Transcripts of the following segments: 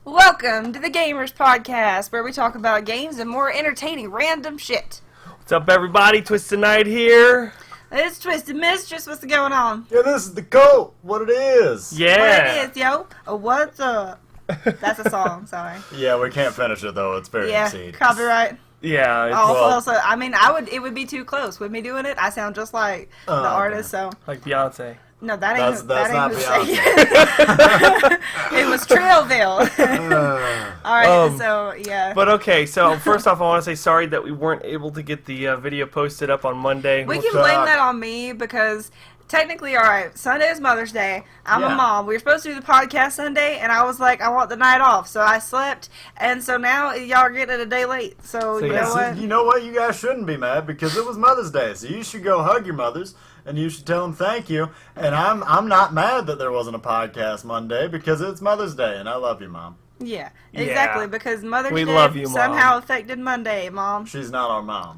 Welcome to the G.A.M.E.R.S podcast, where we talk about games and more entertaining random shit. What's up, everybody? Twisted Night here. It's Twisted Mistress. What's going on? Yeah, this is the cult. What it is. Yeah. What it is, yo? What's up? That's a song. Sorry. Yeah, we can't finish it though. It's very obscene. Copyright. Yeah. Also, I mean, it would be too close with me doing it. I sound just like the artist, so. Like Beyonce. No, that ain't. That's not Beyonce. It was Trailville. All right, so yeah. But okay, so first off, I want to say sorry that we weren't able to get the video posted up on Monday. We can blame that on me because technically, all right, Sunday is Mother's Day. I'm a mom. We were supposed to do the podcast Sunday, and I was like, I want the night off, so I slept, and so now y'all are getting it a day late. So you know what? You know what? You guys shouldn't be mad because it was Mother's Day, so you should go hug your mothers. And you should tell them thank you. And I'm not mad that there wasn't a podcast Monday because it's Mother's Day, and I love you, Mom. Yeah, exactly. Because Mother's We Day love you, Mom. somehow affected Monday, Mom. She's not our mom.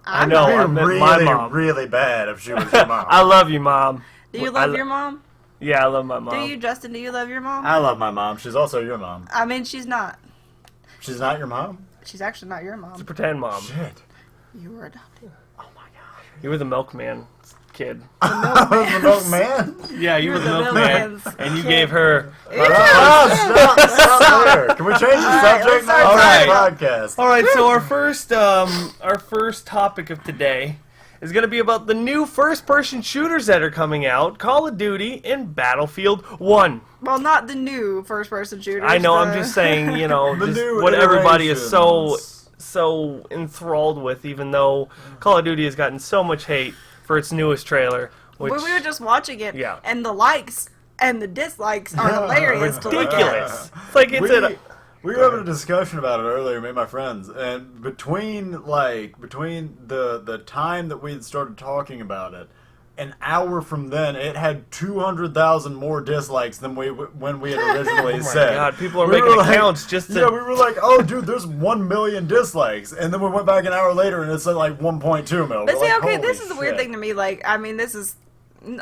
I know. I meant Really, my mom. really bad if she was your mom. I love you, Mom. Do you love your mom? Yeah, I love my mom. Do you, Justin? Do you love your mom? I love my mom. She's also your mom. I mean, she's not. She's not your mom? She's actually not your mom. It's a pretend mom. Shit. You were adopted. Oh my gosh. You were the milkman kid. I was the milkman? Yeah, you were the milkman, and you kid. gave her. Stop there. Can we change the subject now? All right. Podcast. All right, so our first topic of today is going to be about the new first-person shooters that are coming out, Call of Duty and Battlefield 1. Well, not the new first-person shooters. I know, I'm just saying, you know, The just new what everybody is iterations. so enthralled with, even though Call of Duty has gotten so much hate for its newest trailer. Which, But we were just watching it, Yeah. and the likes and the dislikes are hilarious to look at. ridiculous. It's like We were having a discussion about it earlier, me and my friends, and between the time that we had started talking about it, an hour from then, it had 200,000 more dislikes than when we had originally said. Oh my God, people are making accounts just to... Yeah, we were like, oh, dude, there's 1 million dislikes, and then we went back an hour later, and it's like 1.2 mil. But We're see, like, okay, holy this is the weird shit. thing to me. Like, I mean, this is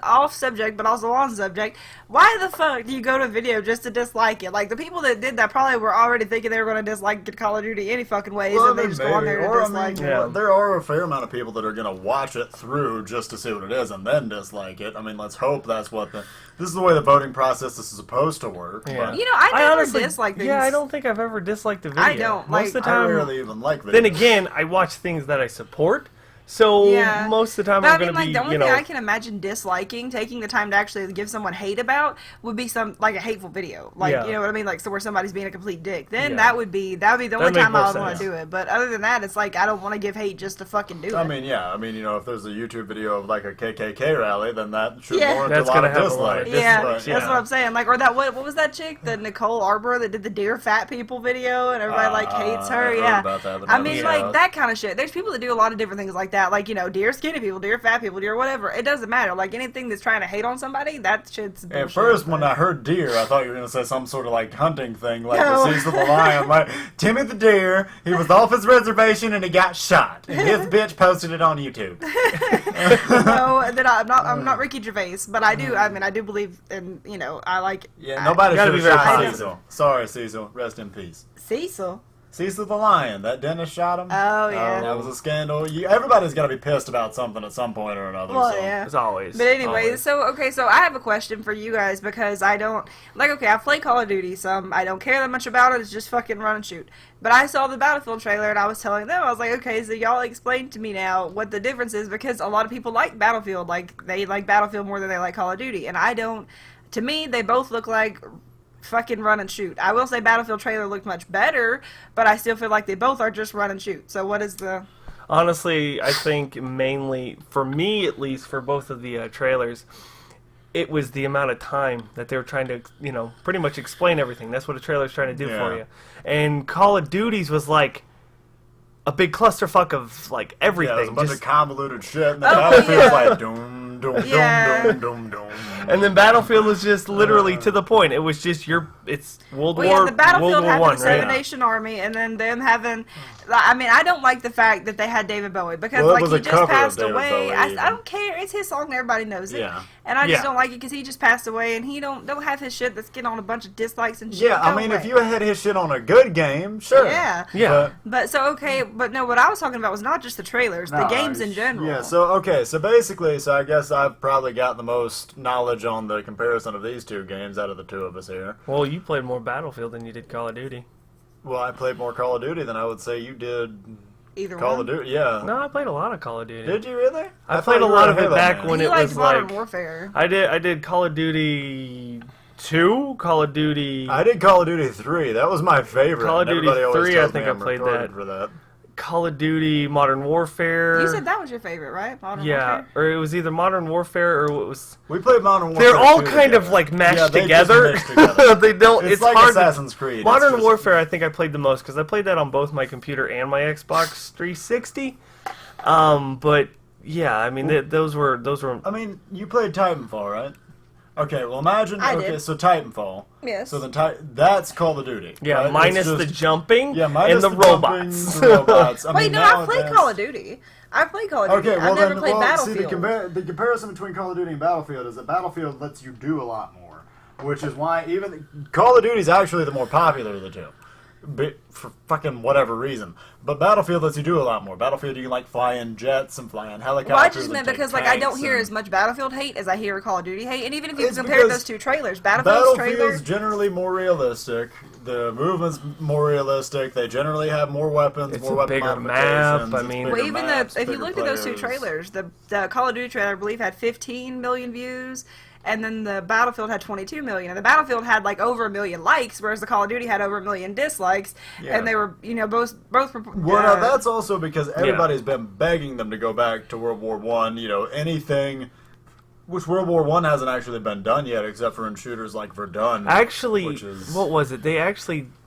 off subject, but also on subject. Why the fuck do you go to video just to dislike it? Like, the people that did that probably were already thinking they were going to dislike Call of Duty any fucking ways, and they just go on there to dislike it. There are a fair amount of people that are going to watch it through just to see what it is and then dislike it. I mean, let's hope that's what this is the way the voting process is supposed to work. Yeah. But You know, I never honestly dislike things. Yeah, I don't think I've ever disliked the video. I don't. Most of the I time, rarely even like videos. then again, I watch things that I support. So Yeah. most of the time But I'm I mean, going to like, be, the only you thing know... I can imagine disliking, taking the time to actually give someone hate about, would be like a hateful video. Like, Yeah. you know what I mean? Like, so where somebody's being a complete dick. Then Yeah. that would be the only That'd make time I more would want sense. to do it. But other than that, it's like, I don't want to give hate just to fucking do it. I mean, yeah. I mean, you know, if there's a YouTube video of like a KKK rally, then that should Yeah. warrant That's a lot gonna of have a lot of dislikes. Yeah, But, that's what I'm saying. Like, or that what was that chick, the Nicole Arbor that did the Dear Fat People video, and everybody like hates her. I heard Yeah, about that, but I never mean, saw like it. that kind of shit. There's people that do a lot of different things like that. Like, you know, Dear Skinny People, Dear Fat People, Dear whatever. It doesn't matter. Like anything that's trying to hate on somebody, that shit's bullshit. At first, when I heard deer, I thought you were going to say some sort of like hunting thing, like No. the Cecil the Lion. Like, Timmy the deer, he was off his reservation and he got shot. And his bitch posted it on YouTube. No, that I'm not Ricky Gervais, but I do. I mean, I do believe in, you know, I like. Yeah, nobody gotta should be have very shot positive. Cecil. Sorry, Cecil. Rest in peace. Cecil. Cecil the Lion, that dentist shot him. Oh, yeah. That was a scandal. Everybody's got to be pissed about something at some point or another. Well, so. yeah. As always. But anyway, Always. so I have a question for you guys because I don't like. Okay, I play Call of Duty some. I don't care that much about it. It's just fucking run and shoot. But I saw the Battlefield trailer and I was telling them, I was like, okay, so y'all explain to me now what the difference is because a lot of people like Battlefield, like they like Battlefield more than they like Call of Duty, and I don't. To me, they both look like fucking run and shoot. I will say Battlefield trailer looked much better, but I still feel like they both are just run and shoot. So what is the... Honestly, I think mainly, for me at least, for both of the trailers, it was the amount of time that they were trying to, you know, pretty much explain everything. That's what a trailer's trying to do for you. And Call of Duty's was like a big clusterfuck of like everything. Yeah, there's a bunch Just- of convoluted shit, and the Oh, Battlefield's yeah. like doom, Yeah. And then Battlefield was just literally to the point. It was just it's World Well, War yeah, the Battlefield World War having One, the Seven right? Nation Army, and then them having. I mean, I don't like the fact that they had David Bowie because, Well, it like, was he a just cover of passed David away. Bowie, I even. don't care. It's his song. Everybody knows it. Yeah. And I just Yeah. don't like it because he just passed away, and he don't have his shit that's getting on a bunch of dislikes and shit. Yeah, I Go mean, away. if you had his shit on a good game, sure. Yeah. Yeah. But so okay, but no, what I was talking about was not just the trailers, the games in general. Yeah, so basically, I guess I've probably got the most knowledge on the comparison of these two games out of the two of us here. Well, you played more Battlefield than you did Call of Duty. Well, I played more Call of Duty than I would say you did Either Call one. of Duty. Yeah. No, I played a lot of Call of Duty. Did you really? I thought played a you were lot of it Halo back man. when You it liked was Modern like Warfare. I did Call of Duty 2, Call of Duty I did Call of Duty 3. That was my favorite. Call of and Duty everybody always 3, I tells think me I I'm played retarded that. for that. Call of Duty Modern Warfare. You said that was your favorite, right? Modern yeah, Warfare. or it was either Modern Warfare or it was. We played Modern Warfare. They're all 2 kind of together. like mashed Yeah, they together. just mixed together. They don't. It's like hard. Assassin's Creed. It's Modern just- Warfare, I think I played the most because I played that on both my computer and my Xbox 360. But yeah, I mean those were. I mean, you played Titanfall, right? Okay, well imagine. I okay, did. so Titanfall. Yes. So then that's Call of Duty. Yeah, right? minus It's the just- jumping Yeah, minus and the, jumping, robots. the robots. I Wait, mean, no, now I played advanced- Call of Duty. I played Call of Duty. Okay, well I never then, played Battlefield. see, the comparison between Call of Duty and Battlefield is that Battlefield lets you do a lot more, which is why even Call of Duty is actually the more popular of the two, for fucking whatever reason. But Battlefield lets you do a lot more. Battlefield, you can like fly in jets and fly in helicopters. Well, I just and meant take because like I don't tanks hear and- as much Battlefield hate as I hear Call of Duty hate, and even if you It's compare because those two trailers, Battlefield's trailer. Battlefield's generally more realistic. The movement's more realistic. They generally have more weapons, It's more a weapon bigger modifications. map, I it's mean- bigger Well, even maps, if you bigger looked at those two players. trailers, the Call of Duty trailer I believe had 15 million views, and then the Battlefield had 22 million. And the Battlefield had like over 1 million likes, whereas the Call of Duty had over 1 million dislikes. Yeah. And they were, both. Well, now that's also because everybody's been begging them to go back to World War One. Anything, which World War One hasn't actually been done yet, except for in shooters like Verdun. Actually, which is, what was it?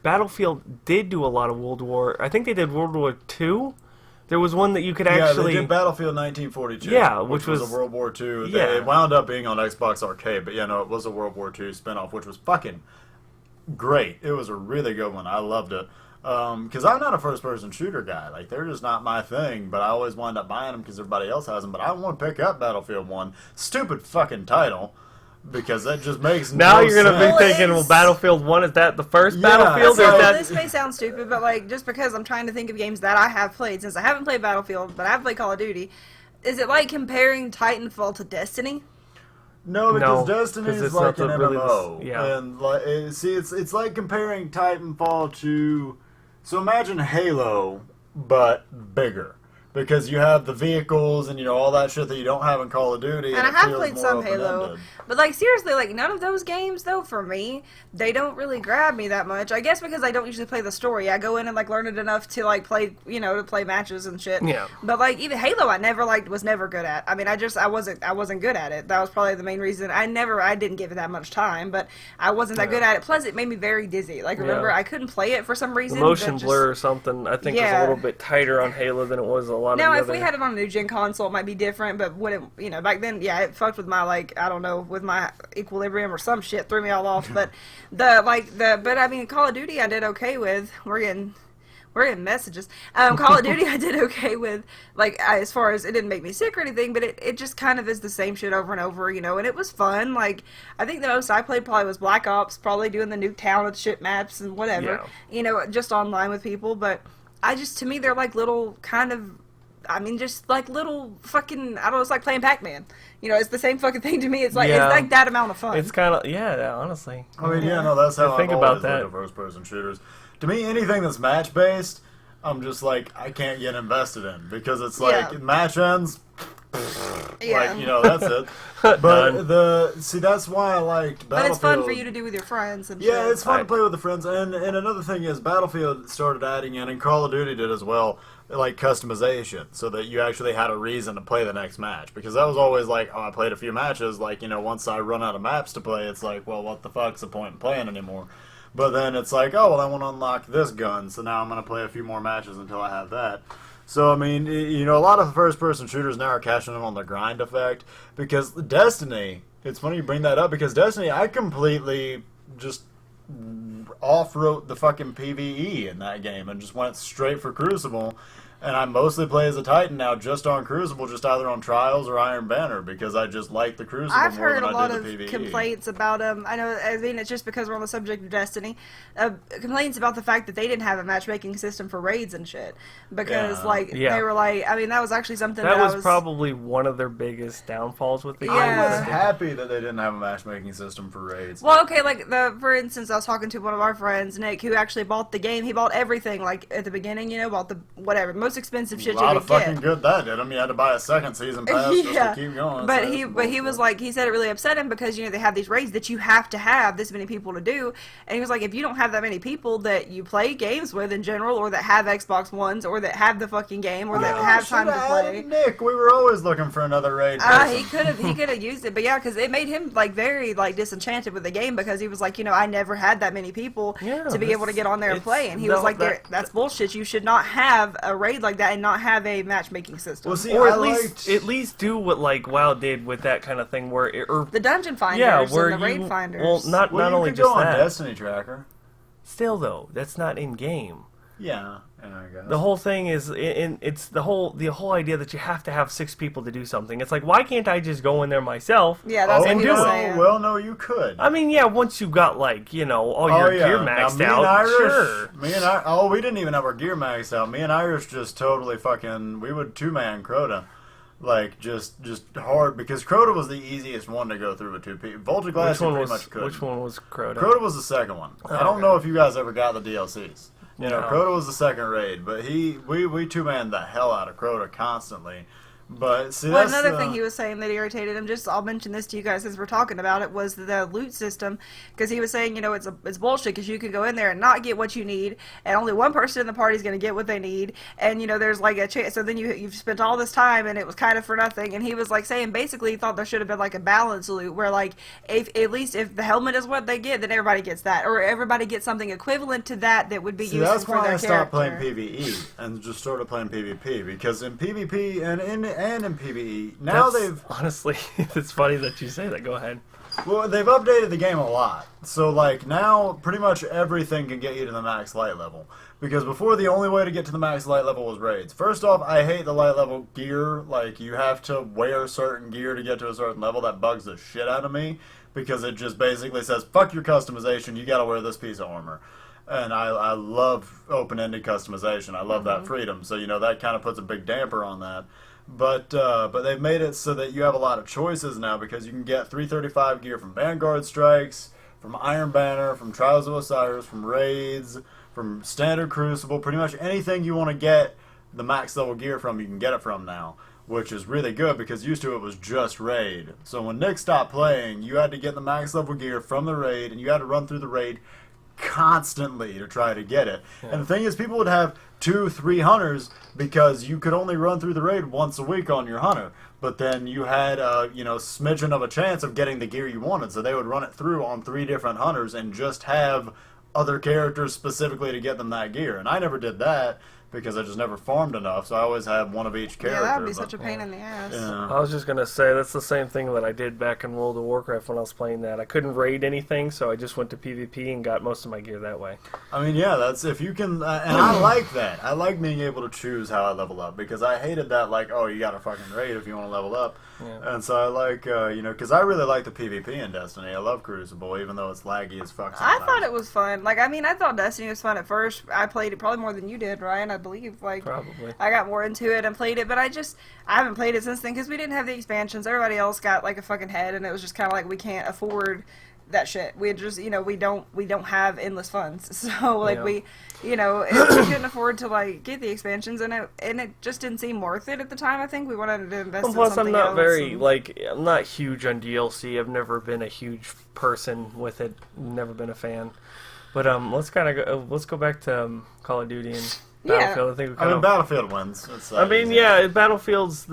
Battlefield did do a lot of World War. I think they did World War II. There was one that you could yeah, actually. they did Battlefield 1942. Yeah, which which was a World War II. Yeah. It wound up being on Xbox Arcade, but it was a World War II spinoff, which was fucking great. It was a really good one. I loved it. Because I'm not a first-person shooter guy. Like, they're just not my thing, but I always wind up buying them because everybody else has them. But I want to pick up Battlefield 1. Stupid fucking title. Because that just makes Now no you're gonna sense. be thinking, well, Battlefield 1, is that the first Yeah, Battlefield? so Or is So that... this may sound stupid, but like just because I'm trying to think of games that I have played, since I haven't played Battlefield, but I have played Call of Duty, is it like comparing Titanfall to Destiny? No, because No, Destiny 'cause is it's like not an really MMO. yeah. And it's like comparing Titanfall to. So imagine Halo, but bigger. Because you have the vehicles and all that shit that you don't have in Call of Duty. And I it have feels played more some Halo, open-ended. but like seriously, like none of those games though for me, they don't really grab me that much. I guess because I don't usually play the story. I go in and like learn it enough to like play, to play matches and shit. Yeah. But like even Halo, I never was never good at. I mean, I wasn't good at it. That was probably the main reason. I didn't give it that much time, but I wasn't that good at it. Plus, it made me very dizzy. Like remember, Yeah. I couldn't play it for some reason. The motion that just- blur or something, I think, was Yeah. a little bit tighter on Halo than it was a lot Now, of the if other... we had it on a new gen console, it might be different. But when it, back then, yeah, it fucked with my with my equilibrium or some shit, threw me all off. But but I mean, Call of Duty, I did okay with. We're getting messages. Call of Duty, I did okay with. As far as it didn't make me sick or anything, but it just kind of is the same shit over and over, and it was fun. Like I think the most I played probably was Black Ops, probably doing the Nuketown with shit maps and whatever. Just online with people. But to me, they're like little kind of. I mean, just like little fucking, I don't know, it's like playing Pac-Man. It's the same fucking thing to me. It's like Yeah. it's like that amount of fun. It's kind of... Yeah, honestly. I mean, that's how Think I've about always that. looked at first-person shooters. To me, anything that's match-based, I'm just like, I can't get invested in. Because it's like, Yeah. match ends, yeah. that's it. But that's why I liked Battlefield. But it's fun for you to do with your friends and Yeah, shit. it's fun to play with the friends. And another thing is, Battlefield started adding in, and Call of Duty did as well, like customization, so that you actually had a reason to play the next match. Because that was always like, I played a few matches, once I run out of maps to play, it's like, well, what the fuck's the point in playing anymore? But then it's like, I want to unlock this gun, so now I'm going to play a few more matches until I have that. So, I mean, you know, a lot of first-person shooters now are cashing in on the grind effect, because Destiny, it's funny you bring that up, because Destiny, I completely just off-wrote the fucking PvE in that game and just went straight for Crucible. And I mostly play as a Titan now, just on Crucible, just either on Trials or Iron Banner, because I just like the Crucible I've more heard than a lot I of did the PvE. complaints about I know. I mean, it's just because we're on the subject of Destiny. Complaints about the fact that they didn't have a matchmaking system for raids and shit. Because they were like, I mean, that was actually something that that was probably one of their biggest downfalls with the game. I was happy that they didn't have a matchmaking system for raids. Well, okay, like for instance, I was talking to one of our friends, Nick, who actually bought the game. He bought everything, like at the beginning, you know, bought the whatever most expensive shit you A lot could of fucking get. good that did. I mean, you had to buy a second season pass just to keep going. But he was like, he said it really upset him because, you know, they have these raids that you have to have this many people to do. And he was like, if you don't have that many people that you play games with in general, or that have Xbox Ones, or that have the fucking game, or that have time to play. Nick, we were always looking for another raid. He could have used it, but yeah, because it made him like very like disenchanted with the game, because he was like, you know, I never had that many people to be able to get on there and play, and he was like, that's bullshit. You should not have a raid like that and not have a matchmaking system. Well, see, or at least do what like WoW did with that kind of thing, where the dungeon finders and the raid finders. Well, not only just go that. On Destiny Tracker. Still though, that's not in game. Yeah, I guess. The whole thing is, it's the whole idea that you have to have 6 people to do something. It's like, why can't I just go in there myself? Yeah, that's what and he do was it? saying. Well, no, you could. I mean, yeah, once you got like, you know, all your gear maxed out, sure. We didn't even have our gear maxed out. Me and Irish just totally fucking, we would 2-man Crota. Like, just hard, because Crota was the easiest one to go through with 2 people. Volta Glass, you pretty much could. Which one was Crota? Crota was the second one. I don't know if you guys ever got the DLCs. You know, Crota was the second raid, but we 2-manned the hell out of Crota constantly. But see, well, another thing he was saying that irritated him, I'll mention this to you guys since we're talking about it, was the loot system. Because he was saying, you know, it's bullshit, because you can go in there and not get what you need, and only one person in the party is going to get what they need, and, you know, there's like a chance, so then you've spent all this time, and it was kind of for nothing. And he was like saying, basically, he thought there should have been like a balance loot, where like, at least if the helmet is what they get, then everybody gets that, or everybody gets something equivalent to that would be useful for their character. That's why I stopped playing PvE and just started playing PvP, because in PvP and in PvE, now they've... Honestly, it's funny that you say that. Go ahead. Well, they've updated the game a lot. So, like, now pretty much everything can get you to the max light level. Because before, the only way to get to the max light level was raids. First off, I hate the light level gear. Like, you have to wear certain gear to get to a certain level. That bugs the shit out of me. Because it just basically says, fuck your customization, you gotta wear this piece of armor. And I love open-ended customization. I love that freedom. So, you know, that kind of puts a big damper on that. But they've made it so that you have a lot of choices now, because you can get 335 gear from Vanguard Strikes, from Iron Banner, from Trials of Osiris, from Raids, from Standard Crucible. Pretty much anything you want to get the max level gear from, you can get it from now, which is really good, because used to it was just Raid. So when Nick stopped playing, you had to get the max level gear from the Raid, and you had to run through the Raid constantly to try to get it. Yeah. And the thing is, people would have 2-3 hunters, because you could only run through the raid once a week on your hunter. But then you had you know, smidgen of a chance of getting the gear you wanted, so they would run it through on 3 different hunters and just have other characters specifically to get them that gear. And I never did that, because I just never farmed enough, so I always had one of each character. Yeah, that would be such a pain in the ass. Yeah. I was just going to say, that's the same thing that I did back in World of Warcraft when I was playing that. I couldn't raid anything, so I just went to PvP and got most of my gear that way. I mean, yeah, that's if you can, and I like that. I like being able to choose how I level up, because I hated that, like, oh, you got to fucking raid if you want to level up. Yeah. And so I like, you know, because I really like the PvP in Destiny. I love Crucible, even though it's laggy as fuck sometimes. I thought it was fun. Like, I mean, I thought Destiny was fun at first. I played it probably more than you did, Ryan, I believe. Like, probably. I got more into it and played it, but I haven't played it since then, because we didn't have the expansions. Everybody else got, like, a fucking head, and it was just kind of like, we can't afford that shit. We just, you know, we don't have endless funds. So, like, we, you know, we couldn't afford to, like, get the expansions, and it just didn't seem worth it at the time. I think we wanted to invest in something else. Plus, I'm not I'm not huge on DLC. I've never been a huge person with it. Never been a fan. But let's go back to Call of Duty and Battlefield. I think Battlefield wins. Battlefield's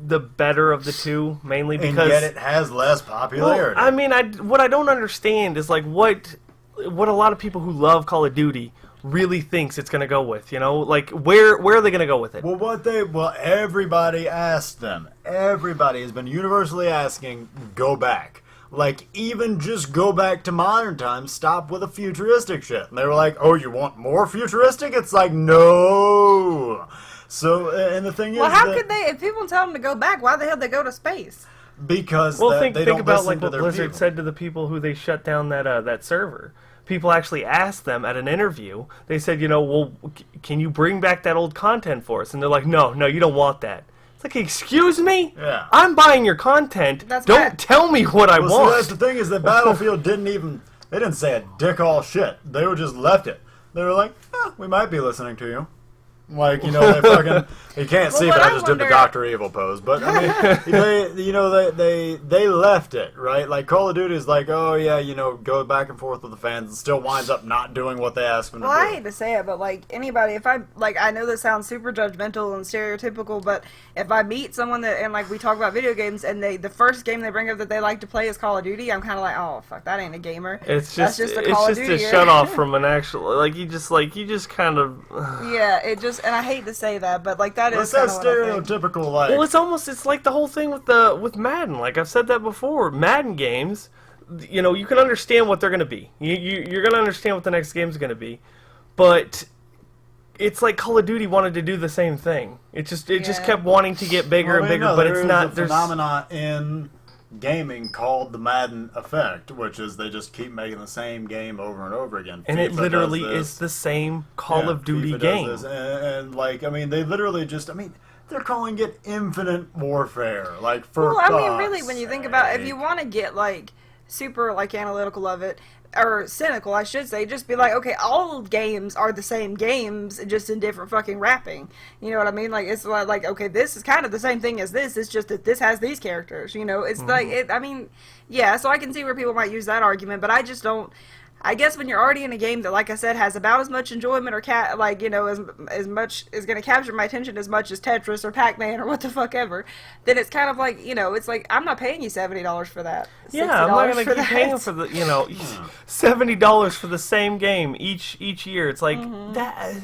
the better of the two, mainly because... And yet it has less popularity. Well, I mean, what I don't understand is, like, what a lot of people who love Call of Duty, really thinks it's going to go with. You know, like where are they going to go with it? Well, everybody asked them. Everybody has been universally asking, go back. Like, even just go back to modern times, stop with the futuristic shit. And they were like, oh, you want more futuristic? It's like, no. So, and the thing is, well, how could they? If people tell them to go back, why the hell they go to space? Because think they don't about listen like to what their Blizzard people. said to the people who they shut down that server. People actually asked them at an interview. They said, you know, well, can you bring back that old content for us? And they're like, no, you don't want that. It's like, excuse me? Yeah. I'm buying your content. Don't tell me what I want. See, that's the thing is that Battlefield they didn't say a dick all shit. They were just left it. They were like, we might be listening to you. Like, you know, they fucking, you can't see, but I just did the Dr. Evil pose. But, I mean, they left it, right? Like, Call of Duty is like, oh, yeah, you know, go back and forth with the fans and still winds up not doing what they ask them to do. Well, I hate to say it, but, like, anybody, I know this sounds super judgmental and stereotypical, but if I meet someone that, and, like, we talk about video games, and the first game they bring up that they like to play is Call of Duty, I'm kind of like, oh, fuck, that ain't a gamer. It's That's just a Call of Duty. a shut off from an actual, you just kind of... Yeah, and I hate to say that, but like that is that kind of stereotypical, like... Well, it's like the whole thing with Madden. Like I've said that before. Madden games, you know, you can understand what they're going to be. You're going to understand what the next game's going to be. But it's like Call of Duty wanted to do the same thing. It just kept wanting to get bigger and bigger, but it's not... There's a phenomenon in gaming called the Madden effect, which is they just keep making the same game over and over again. And it literally is the same Call of Duty game. And like, I mean, they literally just, I mean, they're calling it Infinite Warfare. Like, for well, I mean, really, when you think about it, if you want to get like super like analytical of it, or cynical, I should say, just be like, okay, all games are the same games, just in different fucking wrapping. You know what I mean? Like, it's like, okay, this is kind of the same thing as this. It's just that this has these characters. You know, it's like, I mean, yeah. So I can see where people might use that argument, but I just don't. I guess when you're already in a game that, like I said, has about as much enjoyment or as much is going to capture my attention as much as Tetris or Pac-Man or what the fuck ever, then it's kind of like, you know, it's like I'm not paying you $70 for that. Yeah, I'm not going to keep paying for the, you know, $70 for the same game each year. It's like that.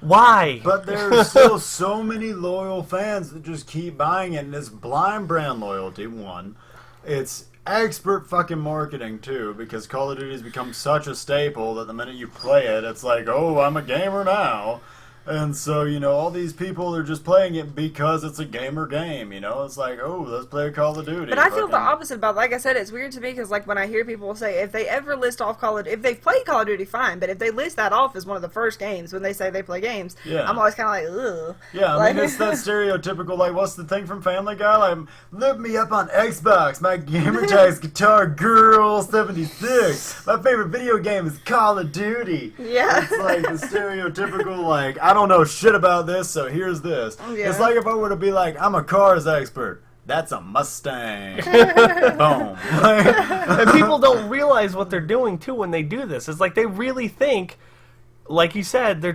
Why? But there's still so many loyal fans that just keep buying it, and it's blind brand loyalty. One, it's expert fucking marketing too, because Call of Duty has become such a staple that the minute you play it, it's like, oh, I'm a gamer now. And so, you know, all these people are just playing it because it's a gamer game, you know? It's like, oh, let's play Call of Duty. But I feel the opposite about it. Like I said, it's weird to me because, like, when I hear people say, if they ever list off if they've played Call of Duty, fine, but if they list that off as one of the first games when they say they play games, I'm always kind of like, ugh. Yeah, I mean, it's that stereotypical, like, what's the thing from Family Guy? Like, look me up on Xbox, my gamer tag's Guitar Girl 76. My favorite video game is Call of Duty. Yeah. It's like the stereotypical, like, I don't know shit about this, so here's this. Yeah. It's like if I were to be like, I'm a cars expert. That's a Mustang. Boom. And people don't realize what they're doing too when they do this. It's like they really think, like you said, they're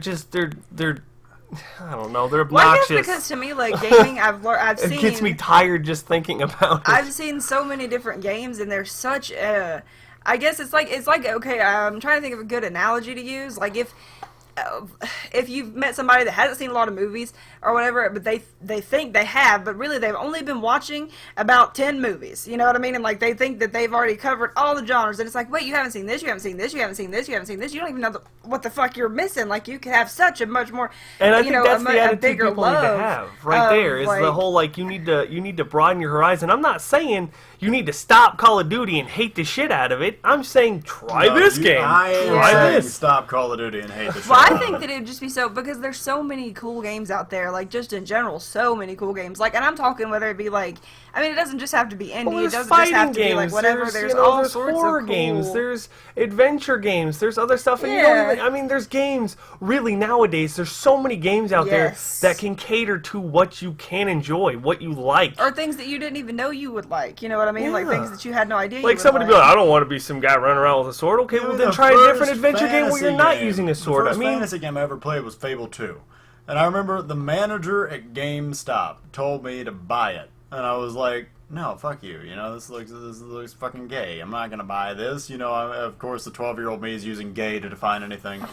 I don't know, they're obnoxious. Well, I guess because to me, like, gaming, I've seen... It gets me tired just thinking about it. I've seen so many different games, and there's such a... I guess it's like, okay, I'm trying to think of a good analogy to use. Like, if you've met somebody that hasn't seen a lot of movies or whatever, but they think they have, but really they've only been watching about 10 movies, you know what I mean? And like they think that they've already covered all the genres, and it's like, wait, you haven't seen this, you haven't seen this, you haven't seen this, you haven't seen this, you don't even know what the fuck you're missing. Like, you could have such a much more, and I think that's the attitude bigger people need to have right there is the whole, like, you need to broaden your horizon. I'm not saying you need to stop Call of Duty and hate the shit out of it. I'm saying try this game. I ain't try saying this. Stop Call of Duty and hate the shit Well, out I of think it. that it would just be so, because there's so many cool games out there, like, just in general, so many cool games. Like, and I'm talking whether it be, like, I mean, it doesn't just have to be indie, it doesn't just have to be, like, whatever, there's all sorts horror of cool... games, there's adventure games, there's other stuff, and you don't even, I mean, there's games, really, nowadays, there's so many games out there that can cater to what you can enjoy, what you like. Or things that you didn't even know you would like, you know what I mean? Yeah. Like, things that you had no idea you like, would somebody like. be like, I don't want to be some guy running around with a sword. Okay, well, then try a different adventure game where you're not using a sword. The first fantasy game I ever played was Fable 2. And I remember the manager at GameStop told me to buy it. And I was like, no, fuck you. You know, this looks fucking gay. I'm not gonna buy this. You know, of course, the 12-year-old me is using gay to define anything.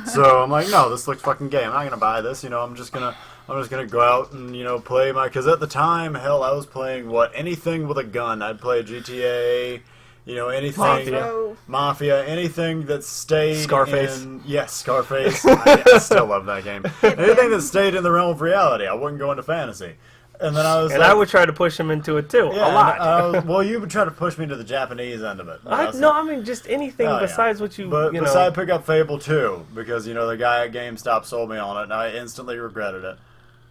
So I'm like, no, this looks fucking gay. I'm not gonna buy this. You know, I'm just gonna go out and play my. Because at the time, hell, I was playing anything with a gun. I'd play GTA. You know, anything Mafia, anything that stayed Scarface. Yes, Scarface. I still love that game. Anything that stayed in the realm of reality. I wouldn't go into fantasy. And then I would try to push him into it too, yeah, a lot. Well, you would try to push me to the Japanese end of it. I mean just anything besides what you. But you besides, pick up Fable 2 because the guy at GameStop sold me on it, and I instantly regretted it.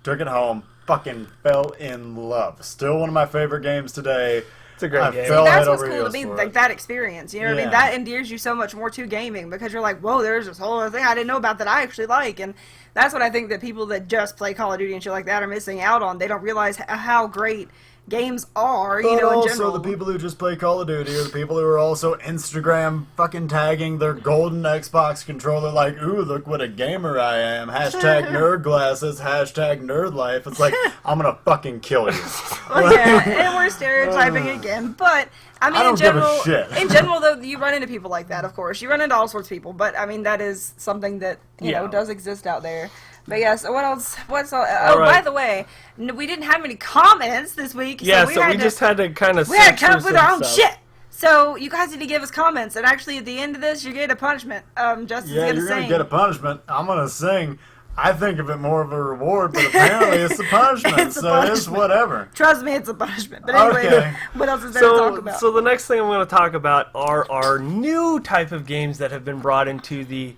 Took it home, fucking fell in love. Still one of my favorite games today. It's a great game. That's what's cool to me, like that experience. You know what I mean? That endears you so much more to gaming because you're like, whoa, there's this whole other thing I didn't know about that I actually like, and that's what I think that people that just play Call of Duty and shit like that are missing out on. They don't realize how great games are, but in also general. The people who just play Call of Duty are the people who are also Instagram fucking tagging their golden Xbox controller like, ooh, look what a gamer I am. Hashtag nerd glasses, hashtag nerd life. It's like, I'm gonna fucking kill you. Well, yeah, and we're stereotyping again, but I mean, I don't in general, give a shit. in general, though, you run into people like that. Of course, you run into all sorts of people, but I mean, that is something that you know does exist out there. But yeah, so what else? What's all? Oh, right. By the way, we didn't have any comments this week. Yeah, so we just had to kind of. We had to come up with our own shit. So you guys need to give us comments, and actually, at the end of this, you get a punishment. Justin's yeah, you're gonna get a punishment. I'm gonna sing. I think of it more of a reward, but apparently it's a punishment. It's whatever. Trust me, it's a punishment. But anyway, what else is there to talk about? So the next thing I'm going to talk about are our new type of games that have been brought into the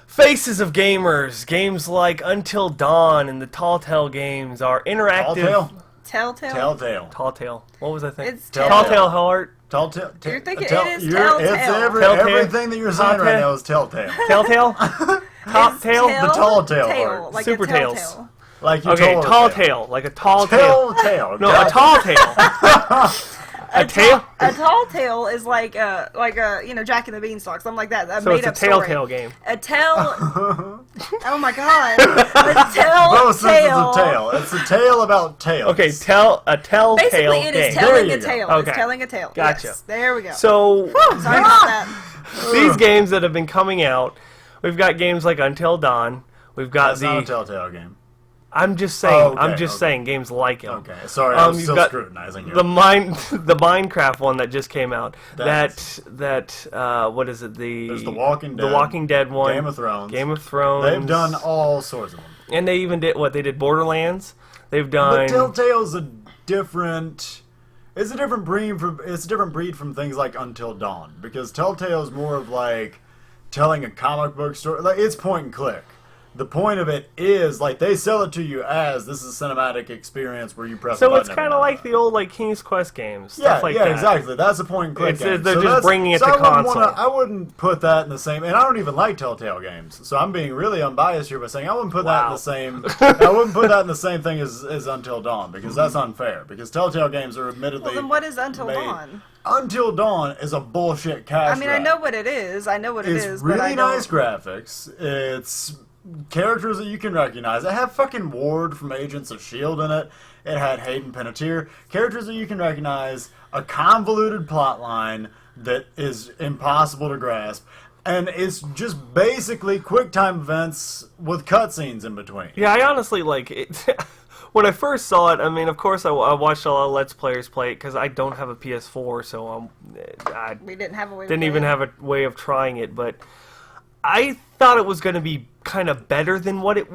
faces of gamers. Games like Until Dawn and the TellTale games are interactive. TellTale. What was I thinking? It's TellTale Heart. TellTale. You're thinking it is TellTale. Everything that you're saying right now is TellTale. TellTale? Top tail? The tall tail part. Like Super a tails. tell-tale. Like you Okay, tall tail. Like a tall tail. Tail. No, a tall tail. A tail? A tall tale is like a Jack and the Beanstalk, something like that. So it's a telltale game. A tell. Oh my god. A tell. It's a tale about tails. Okay, a telltale game. Basically, it is telling a tale. Okay. It's telling a tale. Gotcha. Yes, there we go. So Sorry about that. these games that have been coming out, we've got games like Until Dawn. We've got That's not a Telltale game. I'm just saying. Oh, okay, saying games like it. Okay, sorry, I was still scrutinizing you. The Minecraft one that just came out. What is it? There's the Walking Dead. The Walking Dead one. Game of Thrones. They've done all sorts of them. And they even did what? They did Borderlands. They've done. But Telltale's a different. It's a different breed from things like Until Dawn, because Telltale's more of like telling a comic book story. Like, it's point and click. The point of it is, like, they sell it to you as this is a cinematic experience where you press a button. So it's kind of like the old, like, King's Quest games. Stuff like that. Exactly. That's a point and click game. They're just bringing it to console. I wouldn't put that in the same... And I don't even like Telltale games. So I'm being really unbiased here by saying I wouldn't put that in the same... I wouldn't put that in the same thing as Until Dawn, because that's unfair. Because Telltale games are admittedly... Well, then what is Until Dawn? Until Dawn is a bullshit cash grab. I know what it is. It's really nice graphics. It's... characters that you can recognize. It had fucking Ward from Agents of S.H.I.E.L.D. in it. It had Hayden Panettiere. Characters that you can recognize. A convoluted plot line that is impossible to grasp. And it's just basically quick time events with cutscenes in between. Yeah, I honestly, like, it. When I first saw it, I mean, of course I watched a lot of Let's Players play it, because I don't have a PS4, so we didn't have a way didn't even have a way of trying it, but I thought it was going to be kind of better than what it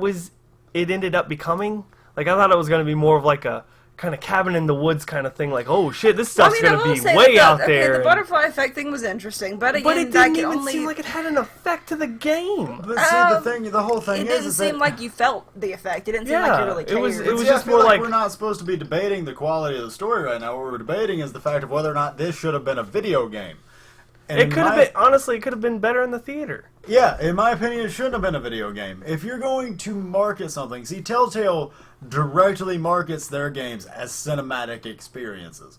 ended up becoming. Like, I thought it was going to be more of like a kind of cabin in the woods kind of thing. Like, oh shit, this stuff's going to be way out there. The butterfly effect thing was interesting, but again, but it didn't even seem like it had an effect to the game. But see, the whole thing it didn't seem like you felt the effect. It didn't seem like you really cared. It was just more like we're not supposed to be debating the quality of the story right now. What we're debating is the fact of whether or not this should have been a video game. And it could have been, honestly, it could have been better in the theater. Yeah, in my opinion, it shouldn't have been a video game. If you're going to market something, see, Telltale directly markets their games as cinematic experiences.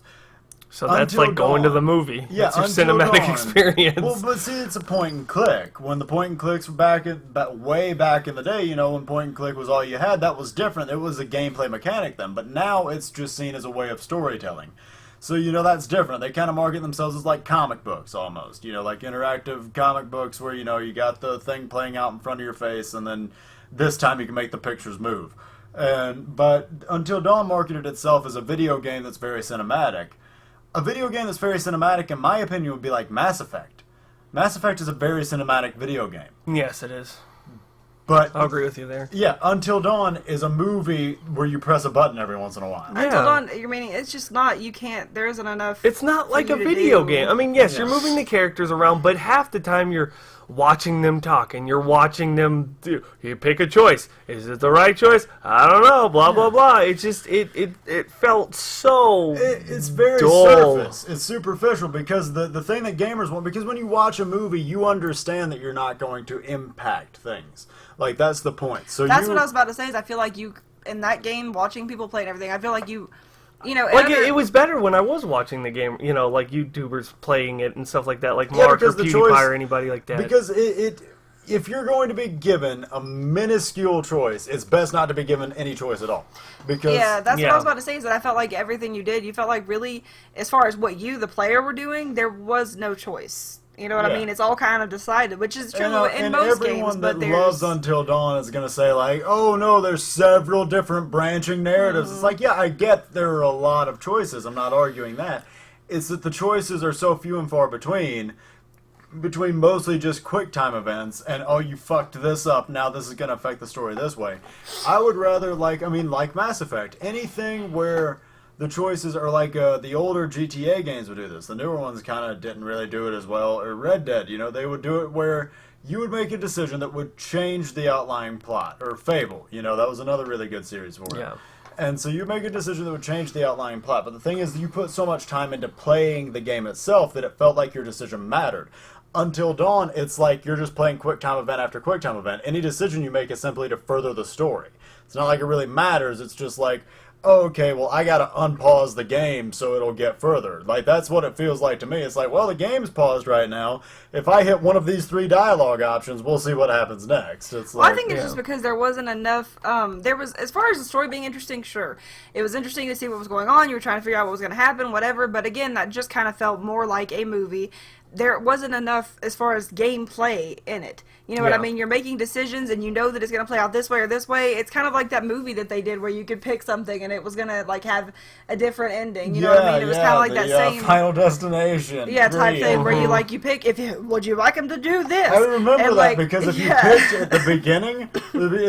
So that's like going to the movie. Yeah, it's your cinematic Dawn. experience. Well, but see, it's a point and click. When the point and clicks were way back in the day, when point and click was all you had, that was different. It was a gameplay mechanic then. But now it's just seen as a way of storytelling. So, that's different. They kind of market themselves as like comic books almost. Like interactive comic books where, you got the thing playing out in front of your face and then this time you can make the pictures move. But Until Dawn marketed itself as a video game that's very cinematic. A video game that's very cinematic, in my opinion, would be like Mass Effect. Mass Effect is a very cinematic video game. Yes, it is. But I'll agree with you there. Yeah, Until Dawn is a movie where you press a button every once in a while. Yeah. Until Dawn, you're meaning it's just not. You can't. There isn't enough. It's not like you a to video do. game. I mean, yes, you're moving the characters around, but half the time you're watching them talk and you're watching them do. You pick a choice. Is it the right choice? I don't know. Blah blah blah. It just it felt so. It's very dull. surface. It's superficial because the thing that gamers want, because when you watch a movie, you understand that you're not going to impact things. Like that's the point. So That's what I was about to say. Is I feel like you in that game watching people play and everything. I feel like you. Like it was better when I was watching the game, like YouTubers playing it and stuff like that, like Mark or PewDiePie or anybody like that. Because if you're going to be given a minuscule choice, it's best not to be given any choice at all. Because that's what I was about to say. Is that I felt like everything you did, you felt like really, as far as what you, the player, were doing, there was no choice. You know what I mean? It's all kind of decided, which is true in most games. But everyone that loves Until Dawn is going to say, like, oh no, there's several different branching narratives. It's like, yeah, I get there are a lot of choices. I'm not arguing that. It's that the choices are so few and far between mostly just quick time events and, oh, you fucked this up, now this is going to affect the story this way. I would rather, like Mass Effect, anything where the choices are like the older GTA games would do this. The newer ones kind of didn't really do it as well. Or Red Dead, they would do it where you would make a decision that would change the outlying plot. Or Fable, that was another really good series for it. Yeah. And so you make a decision that would change the outlying plot. But the thing is, you put so much time into playing the game itself that it felt like your decision mattered. Until Dawn, it's like you're just playing quick time event after quick time event. Any decision you make is simply to further the story. It's not like it really matters. It's just like, oh, okay, well, I gotta unpause the game so it'll get further. Like, that's what it feels like to me. It's like, well, the game's paused right now. If I hit one of these 3 dialogue options, we'll see what happens next. It's like, I think it's just because there wasn't enough. There was, as far as the story being interesting, sure, it was interesting to see what was going on. You were trying to figure out what was going to happen, whatever. But again, that just kind of felt more like a movie. There wasn't enough as far as gameplay in it. You know what I mean? You're making decisions and you know that it's going to play out this way or this way. It's kind of like that movie that they did where you could pick something and it was going to like have a different ending. You know what I mean? It was kind of like that same Final Destination. type thing where you like pick would you like him to do this? I remember and, that like, because if you picked at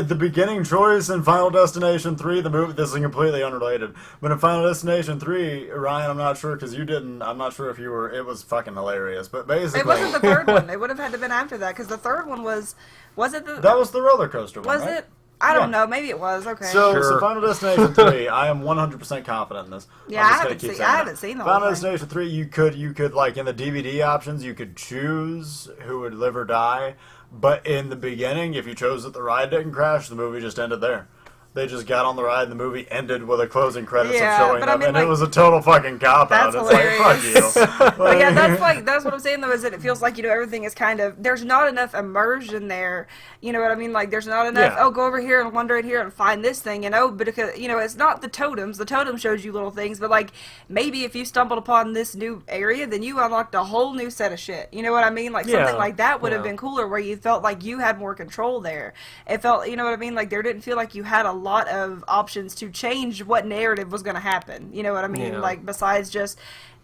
the beginning choice in Final Destination 3, the movie, this is completely unrelated, but in Final Destination 3, Ryan, I'm not sure because you didn't, I'm not sure if you were, it was fucking hilarious, but basically. It wasn't the third one. It would have had to have been after that because the third one was it the... That was the roller coaster one, Was right? it? I don't know. Maybe it was. Okay. So Final Destination 3, I am 100% confident in this. Yeah, I haven't seen the whole Final thing. Destination 3, you could like in the DVD options, you could choose who would live or die. But in the beginning, if you chose that the ride didn't crash, the movie just ended there. They just got on the ride and the movie ended with a closing credits of showing up, and it was a total fucking cop-out. That's It's hilarious. like, fuck you. But yeah, that's what I'm saying though, is that it feels like, everything is kind of, there's not enough immersion there, you know what I mean? Like, there's not enough, go over here and wander in here and find this thing, because, it's not the totems. The totem shows you little things, but like, maybe if you stumbled upon this new area, then you unlocked a whole new set of shit. You know what I mean? Like, something like that would have been cooler, where you felt like you had more control there. It felt, you know what I mean? Like, there didn't feel like you had a lot of options to change what narrative was going to happen. You know what I mean? Yeah. Like, besides just,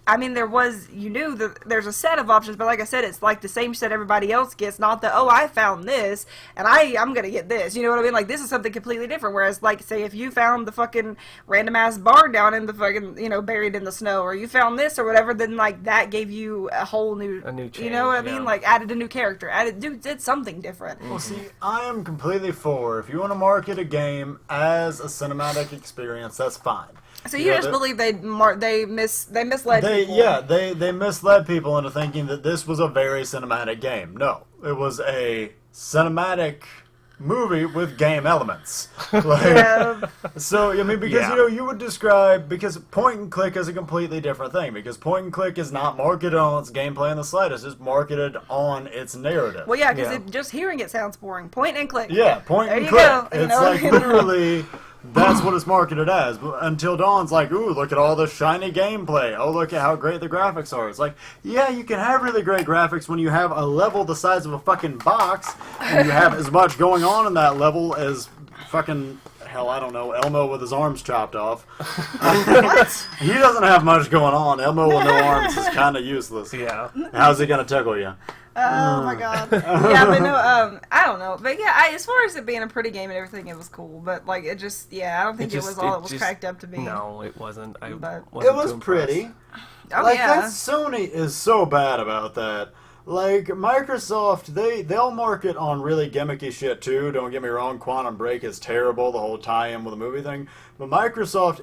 you knew that there's a set of options, but like I said, it's like the same set everybody else gets, not the, oh, I found this, and I'm gonna get this, you know what I mean? Like, this is something completely different, whereas, like, say, if you found the fucking random-ass bar down in the fucking, buried in the snow, or you found this or whatever, then, like, that gave you a whole new change, you know what I mean? Like, added a new character, did something different. Well, see, I am completely for, if you want to market a game as a cinematic experience, that's fine. So you just believe they misled people? Yeah, they misled people into thinking that this was a very cinematic game. No, it was a cinematic movie with game elements. Like, Yeah. so, I mean, because, you would describe, because point and click is a completely different thing, because point and click is not marketed on its gameplay in the slightest, it's marketed on its narrative. Well, yeah, because just hearing it sounds boring. Point and click. Yeah, point There and you click. go, you It's know? like, literally, that's what it's marketed as. But Until Dawn's like, ooh, look at all the shiny gameplay. Oh, look at how great the graphics are. It's like, yeah, you can have really great graphics when you have a level the size of a fucking box, and you have as much going on in that level as fucking, hell, I don't know, Elmo with his arms chopped off. What? He doesn't have much going on. Elmo with no arms is kind of useless. Yeah. How's he gonna tickle you? Oh my god. Yeah, but no, I don't know. But yeah, as far as it being a pretty game and everything, it was cool. But like, it just, yeah, I don't think it was all it was cracked up to be. No, it wasn't. But- wasn't It was too pretty. impressed. Oh Like, yeah. that Sony is so bad about that. Like, Microsoft, they'll market on really gimmicky shit too. Don't get me wrong, Quantum Break is terrible, the whole tie-in with the movie thing. But Microsoft,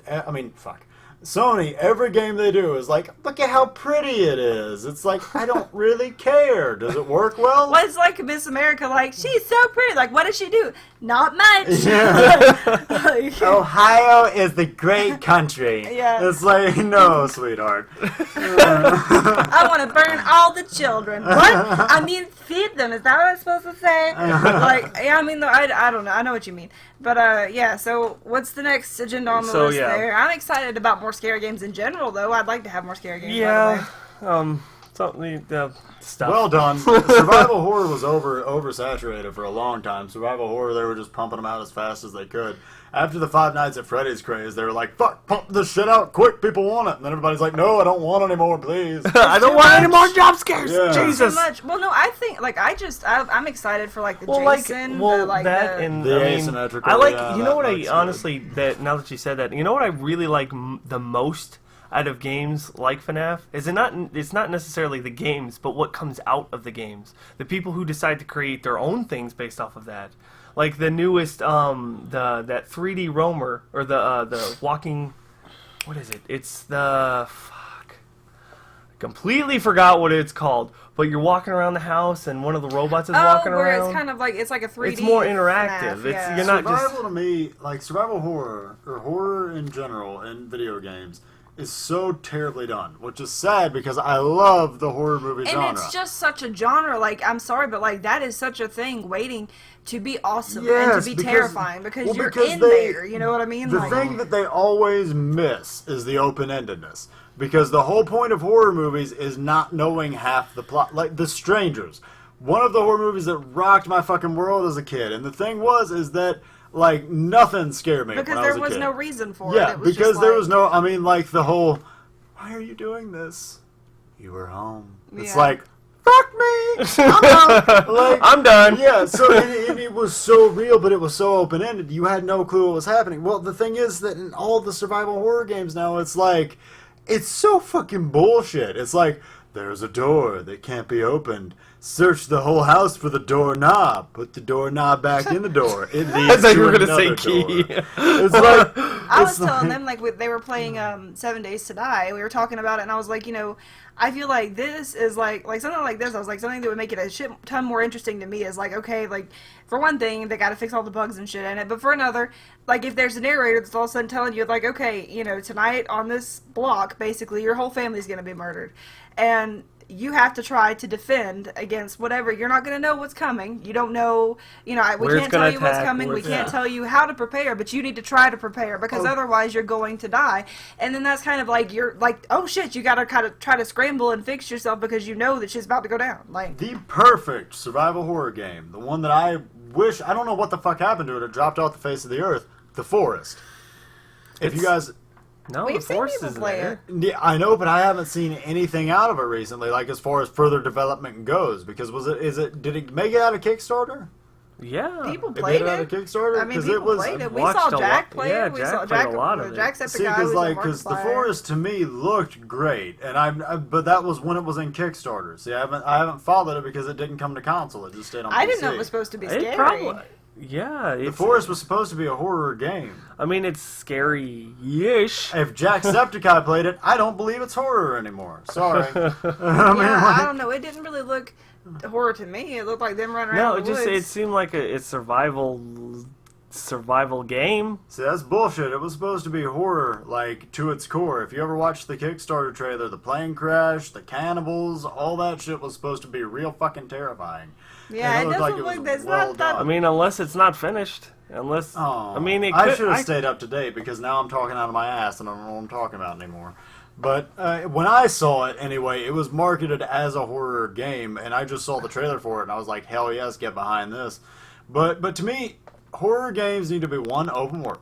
Sony, every game they do is like, look at how pretty it is. It's like, I don't really care. Does it work well? Well, it's like Miss America, like, she's so pretty. Like, what does she do? Not much. Yeah. Like, Ohio is the great country. Yeah. It's like, no, sweetheart. I want to burn all the children. What? I mean, feed them. Is that what I'm supposed to say? Like, yeah, I mean, I don't know. I know what you mean. But, yeah, so what's the next agenda on the list there? I'm excited about more scary games in general, though. I'd like to have more scary games. Yeah. Something. Stuff. Well done. Survival horror was oversaturated for a long time. Survival horror, they were just pumping them out as fast as they could. After the Five Nights at Freddy's craze, they were like, fuck, pump this shit out quick, people want it. And then everybody's like, no, I don't want any more, please. I don't want any more jump scares. Yeah. Jesus. So much. Well, no, I think, like, I'm excited for, like, the Jason. that and The I mean, asymmetrical, I like. yeah, you know what? that I looks honestly that now that you said that, you know what I really like the most out of games like FNAF is it's not necessarily the games, but what comes out of the games. The people who decide to create their own things based off of that. Like the newest that 3D roamer or the walking, what is it? It's the completely forgot what it's called. But you're walking around the house and one of the robots is walking where around. it's kind of like it's like a 3D. It's more interactive. FNAF, It's yeah. you're not just Survival to me, like survival horror, or horror in general in video games, is so terribly done. Which is sad because I love the horror movie genre. And it's just such a genre. Like, I'm sorry, but like that is such a thing waiting to be awesome and Yes, to be because- terrifying because well, you're because in they- there. You know what I mean? The Like, thing that they always miss is the open-endedness. Because the whole point of horror movies is not knowing half the plot. Like, The Strangers. One of the horror movies that rocked my fucking world as a kid. And the thing is that, like, nothing scared me because when I there was a was kid. no reason for it. Yeah, It was because just there like- was no, I mean, like, the whole, why are you doing this? You were home. It's Yeah. like, fuck me! I'm out! Like, I'm done. yeah, so and it was so real, but it was so open-ended. You had no clue what was happening. Well, the thing is that in all the survival horror games now, it's like, it's so fucking bullshit. It's like, there's a door that can't be opened. Search the whole house for the doorknob. Put the doorknob back in the door. It I leads thought to you were gonna another say key. door. It's like, I was it's telling like- them, like, they were playing 7 Days to Die. We were talking about it, and I was like, you know, I feel like this is, like something like this, I was like, something that would make it a shit ton more interesting to me is, like, okay, like, for one thing, they gotta fix all the bugs and shit in it, but for another, like, if there's a narrator that's all of a sudden telling you, like, okay, you know, tonight on this block, basically, your whole family's gonna be murdered. And you have to try to defend against whatever. You're not going to know what's coming. You don't know, you know, we Where it's can't tell gonna you what's attack, coming. where We it's- can't yeah. tell you how to prepare, but you need to try to prepare because otherwise you're going to die. And then that's kind of like, you're like, oh shit, you got to kind of try to scramble and fix yourself because you know that shit's about to go down. Like, the perfect survival horror game. The one that I wish, I don't know what the fuck happened to it. It dropped off the face of the earth. The Forest. If you guys... No, We've the seen force people is play there. Yeah, I know, but I haven't seen anything out of it recently, like as far as further development goes. Because did it make it out of Kickstarter? Yeah. people It played made it out of it. Kickstarter? I mean, 'Cause people it was, played it. We watched saw a Jack lot- play yeah, it. We Jack saw played a lot of it. Jack's epic See, guy. because We saw the Markiplier. Forest to me looked great, and but that was when it was in Kickstarter. See, I haven't followed it because it didn't come to console. It just stayed on PC. I didn't know it was supposed to be scary. It probably. Yeah. The Forest was supposed to be a horror game. I mean, it's scary-ish. If Jacksepticeye played it, I don't believe it's horror anymore. Sorry. Yeah, I don't know. It didn't really look horror to me. It looked like them running No, around it the just woods. it seemed like a survival game. See, that's bullshit. It was supposed to be horror, like, to its core. If you ever watched the Kickstarter trailer, the plane crash, the cannibals, all that shit was supposed to be real fucking terrifying. Yeah, And it looked doesn't was look. It's well not that. I done. mean, unless it's not finished. Unless Oh, I mean, it I could, should have stayed up to date because now I'm talking out of my ass and I don't know what I'm talking about anymore. But when I saw it anyway, it was marketed as a horror game, and I just saw the trailer for it, and I was like, hell yes, get behind this. But to me, horror games need to be one open world.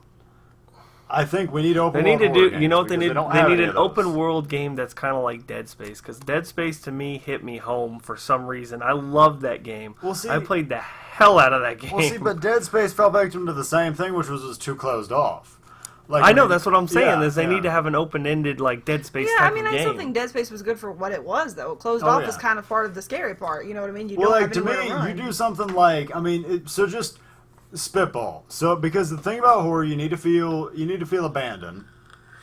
I think we need open They world need to horror do. You know what they games need? because They don't need have any an of those. open world game that's kind of like Dead Space. Because Dead Space to me hit me home for some reason. I loved that game. Well, see- I played the hell out of that game. Well, see, but Dead Space fell victim to the same thing, which was just too closed off. Like, I know mean, that's what I'm saying. yeah, Is they yeah. need to have an open-ended like Dead Space Yeah, type I mean, of I game. still think Dead Space was good for what it was, though. Closed Oh, off yeah. is kind of part of the scary part. You know what I mean? You Well, don't like, have to anywhere me, to run. you do something like, I mean, so just spitball. So, because the thing about horror, you need to feel abandoned.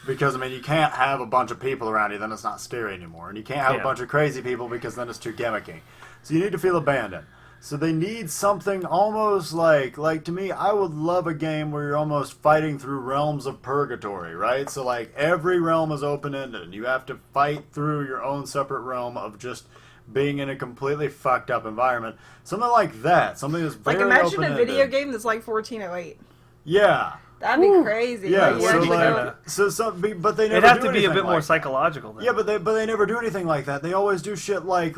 Because, I mean, you can't have a bunch of people around you, then it's not scary anymore. And you can't have Yeah. a bunch of crazy people because then it's too gimmicky. So you need to feel abandoned. So they need something almost like to me, I would love a game where you're almost fighting through realms of purgatory, right? So, like, every realm is open-ended, and you have to fight through your own separate realm of just being in a completely fucked up environment. Something like that. Something that's very Like, imagine a open-ended. video game that's like 1408. Yeah. That'd be crazy. Yeah, Like, you so actually like, go- but they never It'd have do to be a anything bit more like that. psychological. Then. Yeah, but they never do anything like that. They always do shit like,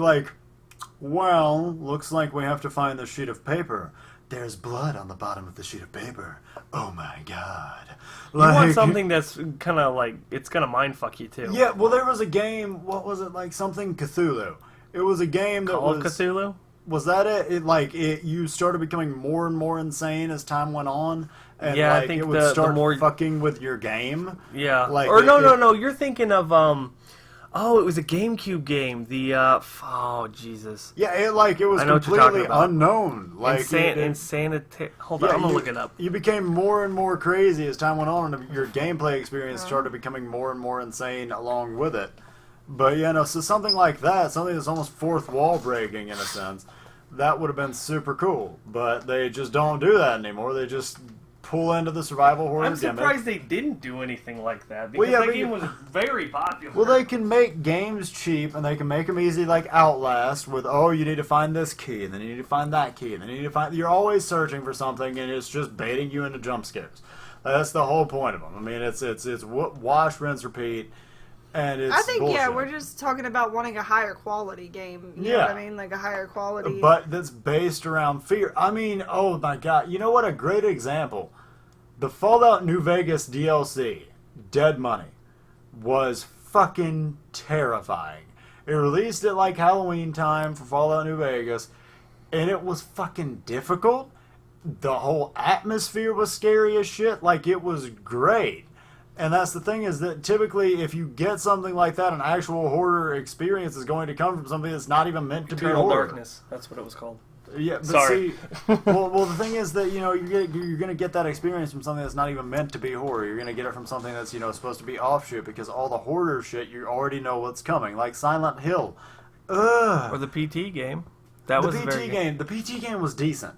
well, looks like we have to find the sheet of paper. There's blood on the bottom of the sheet of paper. Oh my god. You want something that's kind of like it's gonna mindfuck you too. Yeah, well, there was a game. What was it, like something Cthulhu? It was a game that Call of was Cthulhu. Was that it? You started becoming more and more insane as time went on, and Yeah, I like think it would the start more- fucking with your game. Yeah. Like, or no, it- no, no. You're thinking of Oh, it was a GameCube game. The oh Jesus. Yeah, it was I know what you're talking completely about. unknown. Like Insanity. Hold on, I'm gonna look it up. You became more and more crazy as time went on, and your gameplay experience started becoming more and more insane along with it. But yeah, no, so something like that, something that's almost fourth wall breaking in a sense, that would have been super cool. But they just don't do that anymore. They just pull into the survival horror I'm gimmick. surprised they didn't do anything like that because Well, yeah, that but game you- was very popular. Well, they can make games cheap, and they can make them easy, like Outlast, with, oh, you need to find this key, and then you need to find that key, and then you need to find... You're always searching for something, and it's just baiting you into jump scares. That's the whole point of them. I mean, it's wash, rinse, repeat, and it's I think, yeah, bullshit. we're just talking about wanting a higher quality game. You know Yeah. what I mean? Like a higher quality. But that's based around fear. I mean, oh my god, you know what? A great example. The Fallout New Vegas DLC, Dead Money, was fucking terrifying. It released at like Halloween time for Fallout New Vegas, and it was fucking difficult. The whole atmosphere was scary as shit. Like, it was great. And that's the thing, is that typically if you get something like that, an actual horror experience is going to come from something that's not even meant to be Eternal horror. Darkness. That's what it was called. Yeah, but Sorry. see, well, the thing is that, you're going to get that experience from something that's not even meant to be horror. You're going to get it from something that's, supposed to be offshoot, because all the horror shit, you already know what's coming. Like Silent Hill. Ugh. Or the PT game. That was The very PT good. game. The PT game was decent.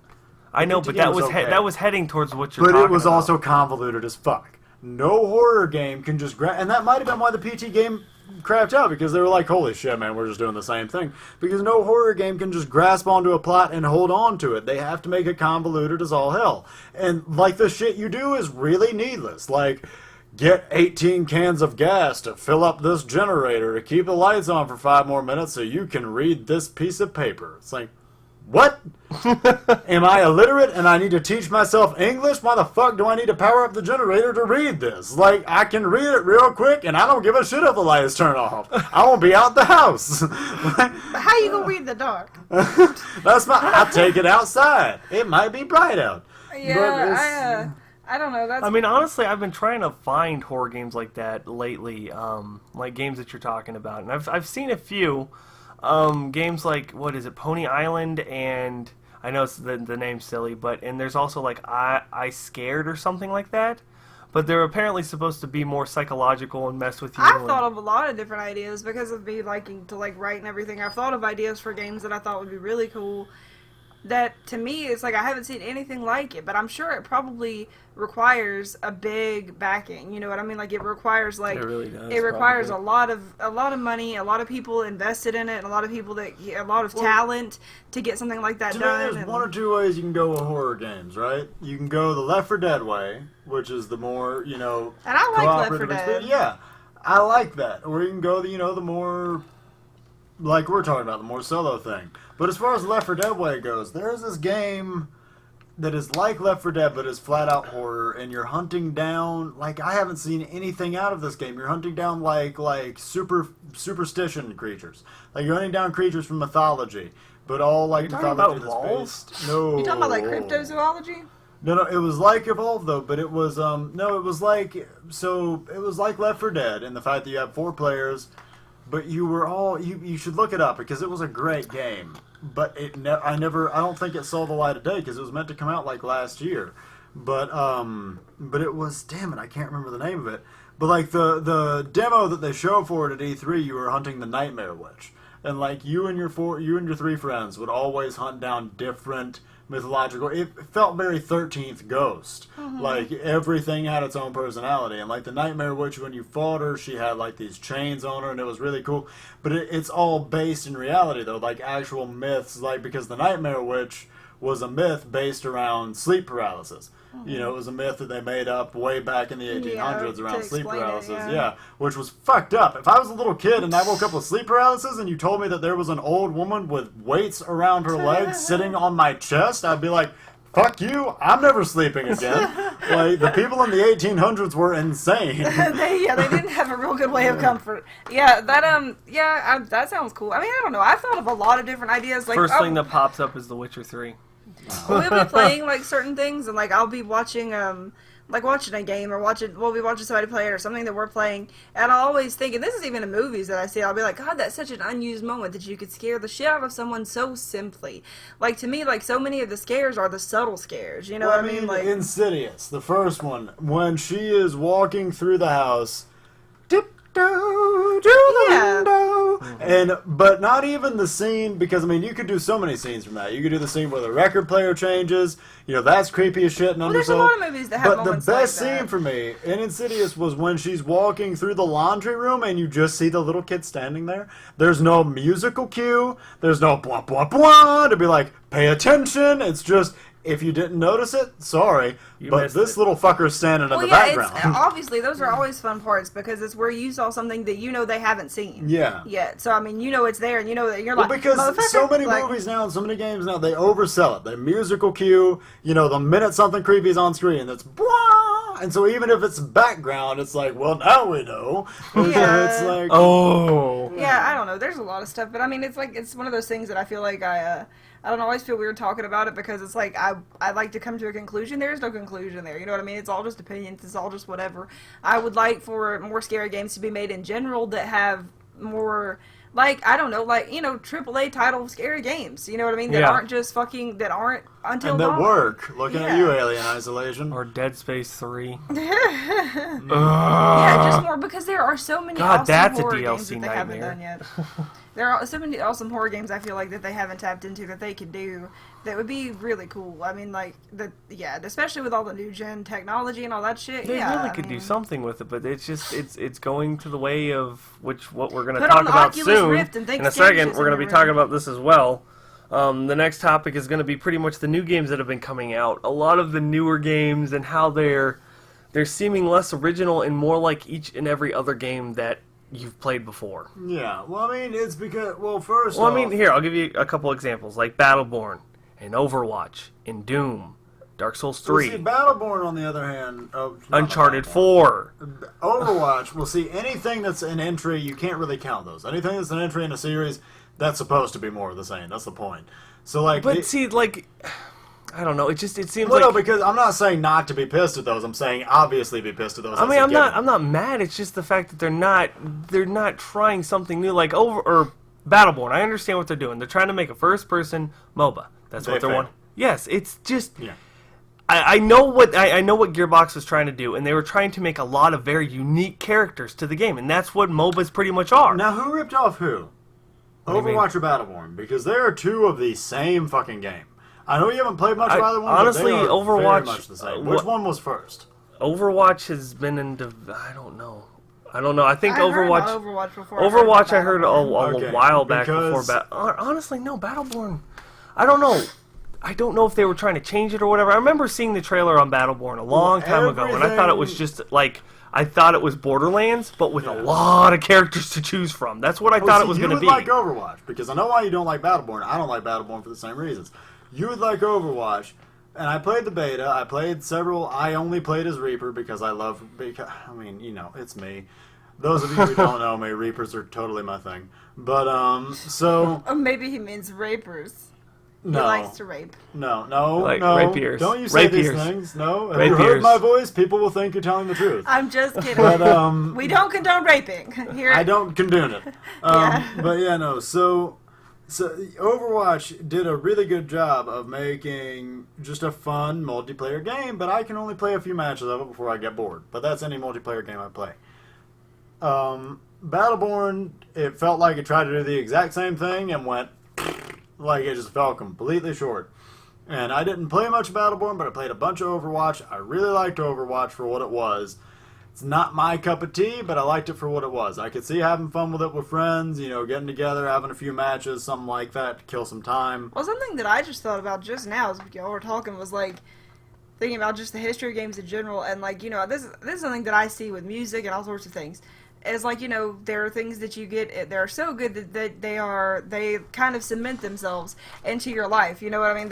I know, PT but game that was was okay. that was heading towards what you're But talking it was about. also convoluted as fuck. No horror game can just grab... And that might have been why the PT game crapped out, because they were like, holy shit, man, we're just doing the same thing. Because no horror game can just grasp onto a plot and hold on to it. They have to make it convoluted as all hell. And, like, the shit you do is really needless. Like, get 18 cans of gas to fill up this generator to keep the lights on for 5 more minutes so you can read this piece of paper. It's like, what? Am I illiterate and I need to teach myself English? Why the fuck do I need to power up the generator to read this? Like, I can read it real quick and I don't give a shit if the light is turned off. I won't be out the house. But how you gonna read in the dark? I'll take it outside. It might be bright out. Yeah, I don't know. That's I mean, honestly, I've been trying to find horror games like that lately, like games that you're talking about, and I've seen a few games like, what is it, Pony Island, and I know it's the name's silly, and there's also like I Scared or something like that. but they're apparently supposed to be more psychological and mess with you. I've thought of a lot of different ideas because of me liking to like write and everything. I've thought of ideas for games that I thought would be really cool. That to me, it's like I haven't seen anything like it, but I'm sure it probably requires a big backing. You know what I mean? Like it requires like It really does, it requires probably. a lot of money, a lot of people invested in it, and a lot of people a lot of talent to get something like that To done. me, there's one or two ways you can go with horror games, right? You can go the Left 4 Dead way, which is the more, And I like Left 4 cooperative Dead. experience. Yeah, I like that. Or you can go the more, like we're talking about, the more solo thing. But as far as Left 4 Dead way goes, there's this game that is like Left 4 Dead, but is flat out horror, and you're hunting down, like, I haven't seen anything out of this game. You're hunting down, like superstition creatures. Like, you're hunting down creatures from mythology, but all, like, You're talking mythology about that's based... No. You talking about like cryptozoology? No, it was like Evolve, though, but it was, no, it was like, so, it was like Left 4 Dead, in the fact that you have 4 players, but you were all, you should look it up, because it was a great game. But I don't think it saw the light of day because it was meant to come out like last year. But it was, damn it, I can't remember the name of it. But like the demo that they showed for it at E3, you were hunting the Nightmare Witch, and like you and your 3 friends would always hunt down different mythological. It felt very 13th Ghost. Mm-hmm. Like everything had its own personality, and like the Nightmare Witch, when you fought her, she had like these chains on her, and it was really cool. But it's all based in reality, though, like actual myths. Like because the Nightmare Witch was a myth based around sleep paralysis. It was a myth that they made up way back in the 1800s around sleep paralysis. Yeah, which was fucked up. If I was a little kid and I woke up with sleep paralysis and you told me that there was an old woman with weights around her legs sitting on my chest, I'd be like, fuck you, I'm never sleeping again. Like, the people in the 1800s were insane. they didn't have a real good way of comfort. Yeah, that sounds cool. I mean, I don't know. I've thought of a lot of different ideas. Like, First thing that pops up is The Witcher 3. we'll be playing like certain things, and like I'll be watching watching a game or we'll be watching somebody play it or something that we're playing, and I'll always think, and this is even in movies that I see, I'll be like, God, that's such an unused moment that you could scare the shit out of someone so simply. Like to me, like so many of the scares are the subtle scares. You know what I mean? Like Insidious, the first one, when she is walking through the house, tiptoe to the window, but not even the scene, because I mean you could do so many scenes from that. You could do the scene where the record player changes. That's creepy as shit and there's a lot of movies that have moments the best like that. scene for me in Insidious was when she's walking through the laundry room and you just see the little kid standing there. There's no musical cue. There's no blah blah blah to be like, pay attention. It's just, if you didn't notice it, sorry, but this little fucker's standing in the background. Obviously, those are always fun parts because it's where you saw something that they haven't seen. Yeah. Yet. So I mean, it's there, and that you're Well, like, because so many like, movies now and so many games now, they oversell it. The musical cue, the minute something creepy is on screen, that's blah, and so even if it's background, it's like, well, now we know. Yeah. It's like, oh. Yeah, I don't know. There's a lot of stuff, but I mean, it's like it's one of those things that I feel like I don't know, I always feel weird talking about it because it's like I like to come to a conclusion. There is no conclusion there. You know what I mean? It's all just opinions. It's all just whatever. I would like for more scary games to be made in general that have more, like, I don't know, like, AAA title scary games. You know what I mean? That aren't just that aren't Until and that Dawn. work. Looking at you, Alien Isolation. Or Dead Space 3. Yeah, just more, because there are so many God, awesome that's a horror DLC games that they haven't nightmare. done yet. There are so many awesome horror games I feel like that they haven't tapped into that they could do that would be really cool. I mean, like, especially with all the new gen technology and all that shit. They yeah, really could do something with it, but it's just it's going to the way of what we're going to Put talk on the about Oculus soon. Rift and think In a scary second, shit's we're in going to be your talking room. about this as well. The next topic is going to be pretty much the new games that have been coming out. A lot of the newer games and how they're seeming less original and more like each and every other game that you've played before. Yeah, well, I mean, it's because, first Well, off, I mean, here, I'll give you a couple examples, like Battleborn, and Overwatch, and Doom, Dark Souls 3, See, Battleborn, on the other hand, Uncharted 4. Overwatch, anything that's an entry, you can't really count those. Anything that's an entry in a series, that's supposed to be more of the same. That's the point. So, like... But see, like... I don't know. It seems well, like... no, because I'm not saying not to be pissed at those. I'm saying obviously be pissed at those. I mean, I'm not mad. It's just the fact that they're not trying something new, like Battleborn. I understand what they're doing. They're trying to make a first-person MOBA. That's what they're wanting. Yes, it's just... Yeah. I know what Gearbox was trying to do, and they were trying to make a lot of very unique characters to the game, and that's what MOBAs pretty much are. Now, who ripped off who? Overwatch or Battleborn? Because they are two of the same fucking game. I know you haven't played much of either one, honestly, but they are Overwatch, very much the same. Which one was first? Overwatch has been in... I don't know. I think I heard Overwatch... about Overwatch before. Overwatch I heard a Okay, while back because- before... Honestly, no, Battleborn... I don't know. I don't know if they were trying to change it or whatever. I remember seeing the trailer on Battleborn a long time ago, and I thought it was just like... I thought it was Borderlands, but with a lot of characters to choose from. That's what I thought it was going to be. You would like Overwatch, because I know why you don't like Battleborn. I don't like Battleborn for the same reasons. You would like Overwatch, and I played the beta. I played several. I only played as Reaper because I love... I mean, you know, it's me. Those of you who don't know me, Reapers are totally my thing. But, so... Or maybe he means rapers. No. He likes to rape. No. Like no. rapiers. Don't you say these Rapiers. things. No. Have you heard my voice? People will think you're telling the truth. I'm just kidding. But, we don't condone raping here. I don't condone it. Yeah. But yeah, no. So Overwatch did a really good job of making just a fun multiplayer game, but I can only play a few matches of it before I get bored. But that's any multiplayer game I play. Battleborn, it felt like it tried to do the exact same thing and went like it just fell completely short. And I didn't play much Battleborn, but I played a bunch of Overwatch. I really liked Overwatch for what it was. It's not my cup of tea, but I liked it for what it was. I could see having fun with it with friends, you know, getting together, having a few matches, something like that to kill some time. Well, something that I just thought about just now as y'all were talking was, like, thinking about just the history of games in general, and, like, you know, this is something that I see with music and all sorts of things. It's like, you know, there are things that you get that are so good that they kind of cement themselves into your life. You know what I mean?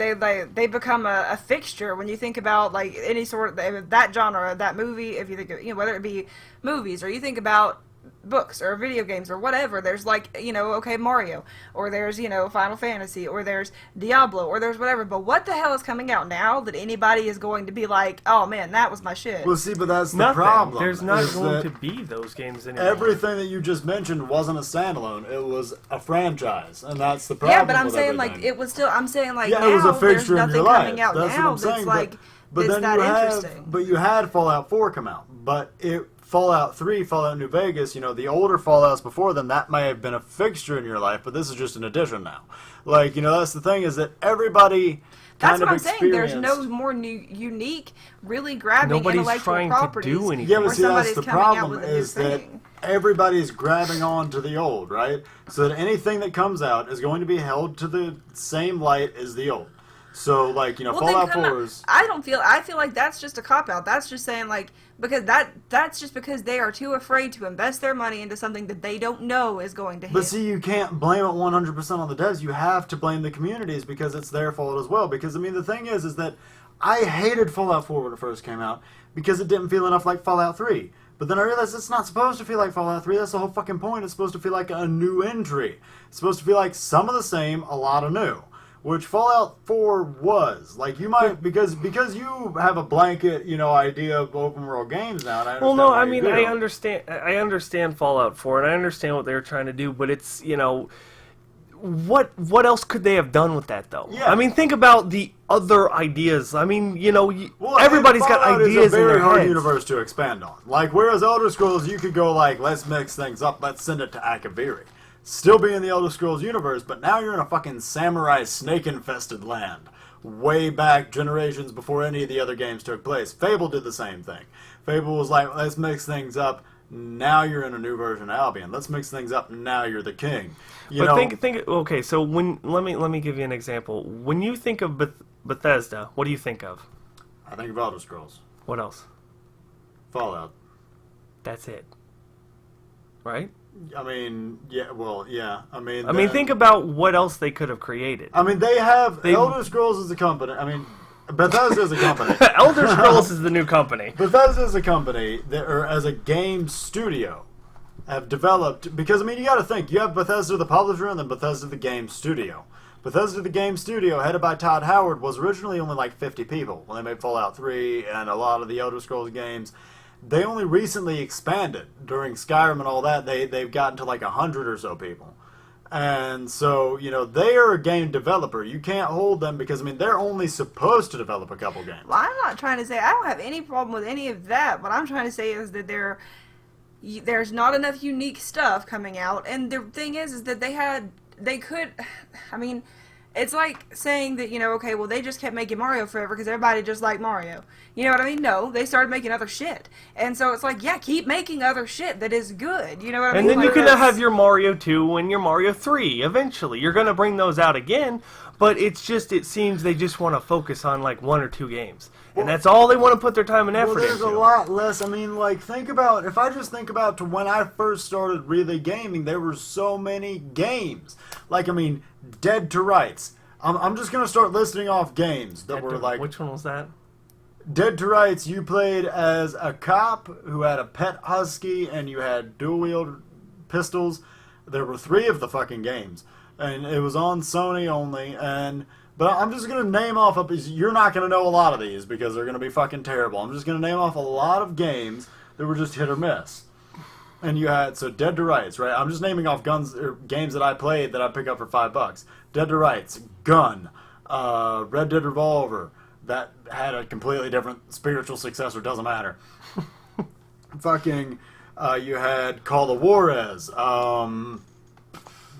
They become a fixture when you think about, like, any sort of that genre, that movie. If you think of, you know, whether it be movies or you think about books or video games or whatever, there's, like, you know, okay, Mario, or there's, you know, Final Fantasy, or there's Diablo, or there's whatever. But what the hell is coming out now that anybody is going to be like, oh man, that was my shit? Well, see, but that's the Nothing. problem. There's not is going that to be those games anymore. everything that you just mentioned wasn't a standalone. It was a franchise, and that's the problem. Yeah, but I'm with saying everything. like it was still. I'm saying like yeah, now it was a there's fixture in nothing your life. coming out That's now what I'm saying. that's like but that's then that you interesting. have, but you had Fallout 4 come out, but Fallout 3, Fallout New Vegas, you know, the older Fallouts before them, that may have been a fixture in your life, but this is just an addition now. Like, you know, that's the thing, is that everybody That's kind what of I'm saying. There's no experienced... more unique, really grabbing Nobody's intellectual trying to properties. do anything. Yeah, but where see, that's somebody's the coming out problem, with a new is that thing. everybody's grabbing on to the old, right? So that anything that comes out is going to be held to the same light as the old. So, like, you know, Well, Fallout then 4's... I feel like that's just a cop-out. That's just saying, like, because that's just because they are too afraid to invest their money into something that they don't know is going to hit. But see, you can't blame it 100% on the devs. You have to blame the communities because it's their fault as well. Because, I mean, the thing is that I hated Fallout 4 when it first came out because it didn't feel enough like Fallout 3. But then I realized it's not supposed to feel like Fallout 3. That's the whole fucking point. It's supposed to feel like a new entry. It's supposed to feel like some of the same, a lot of new. Which Fallout 4 was. Like, you might, because you have a blanket, you know, idea of open world games now, and I understand Well, no, why I you mean, do. I understand Fallout 4, and I understand what they were trying to do, but it's, you know, what else could they have done with that, though? Yeah. I mean, think about the other ideas. I mean, you know, Well, everybody's got Fallout ideas is a in very their hard heads. universe to expand on. Like, whereas Elder Scrolls, you could go like, let's mix things up, let's send it to Akaviri. Still be in the Elder Scrolls universe, but now you're in a fucking samurai snake-infested land. Way back, generations before any of the other games took place. Fable did the same thing. Fable was like, let's mix things up. Now you're in a new version of Albion. Let's mix things up. Now you're the king. You know, think. Okay, so let me give you an example. When you think of Bethesda, what do you think of? I think of Elder Scrolls. What else? Fallout. That's it. Right? I mean, yeah, well, yeah. I mean, Think about what else they could have created. I mean, they have Elder Scrolls as a company. I mean, Bethesda is a company. Elder Scrolls is the new company. Bethesda is a company that, or as a game studio, have developed, because I mean, you got to think, you have Bethesda the publisher and then Bethesda the game studio. Bethesda the game studio, headed by Todd Howard, was originally only like 50 people when they made Fallout 3 and a lot of the Elder Scrolls games. They only recently expanded during Skyrim and all that. They've gotten to like 100 or so people. And so, they are a game developer. You can't hold them because, they're only supposed to develop a couple games. Well, I'm not trying to say I don't have any problem with any of that. What I'm trying to say is that there's not enough unique stuff coming out. And the thing is that it's like saying that, okay, well, they just kept making Mario forever because everybody just liked Mario. You know what I mean? No, they started making other shit. And so it's like, yeah, keep making other shit that is good. You know what I mean? And then you Like, can have your Mario 2 and your Mario 3 eventually. You're going to bring those out again, but it seems they just want to focus on like 1 or 2 games. And that's all they want to put their time and effort into. Well, there's a lot less. If I just think about to when I first started really gaming, there were so many games. Dead to Rights. I'm just going to start listing off games that were like... Which one was that? Dead to Rights, you played as a cop who had a pet husky, and you had dual-wield pistols. There were 3 of the fucking games. And it was on Sony only, But I'm just going to name off, you're not going to know a lot of these because they're going to be fucking terrible. I'm just going to name off a lot of games that were just hit or miss. And you had, Dead to Rights, right? I'm just naming off games that I played that I pick up for $5. Dead to Rights, Gun, Red Dead Revolver, that had a completely different spiritual successor, doesn't matter. You had Call of Juarez,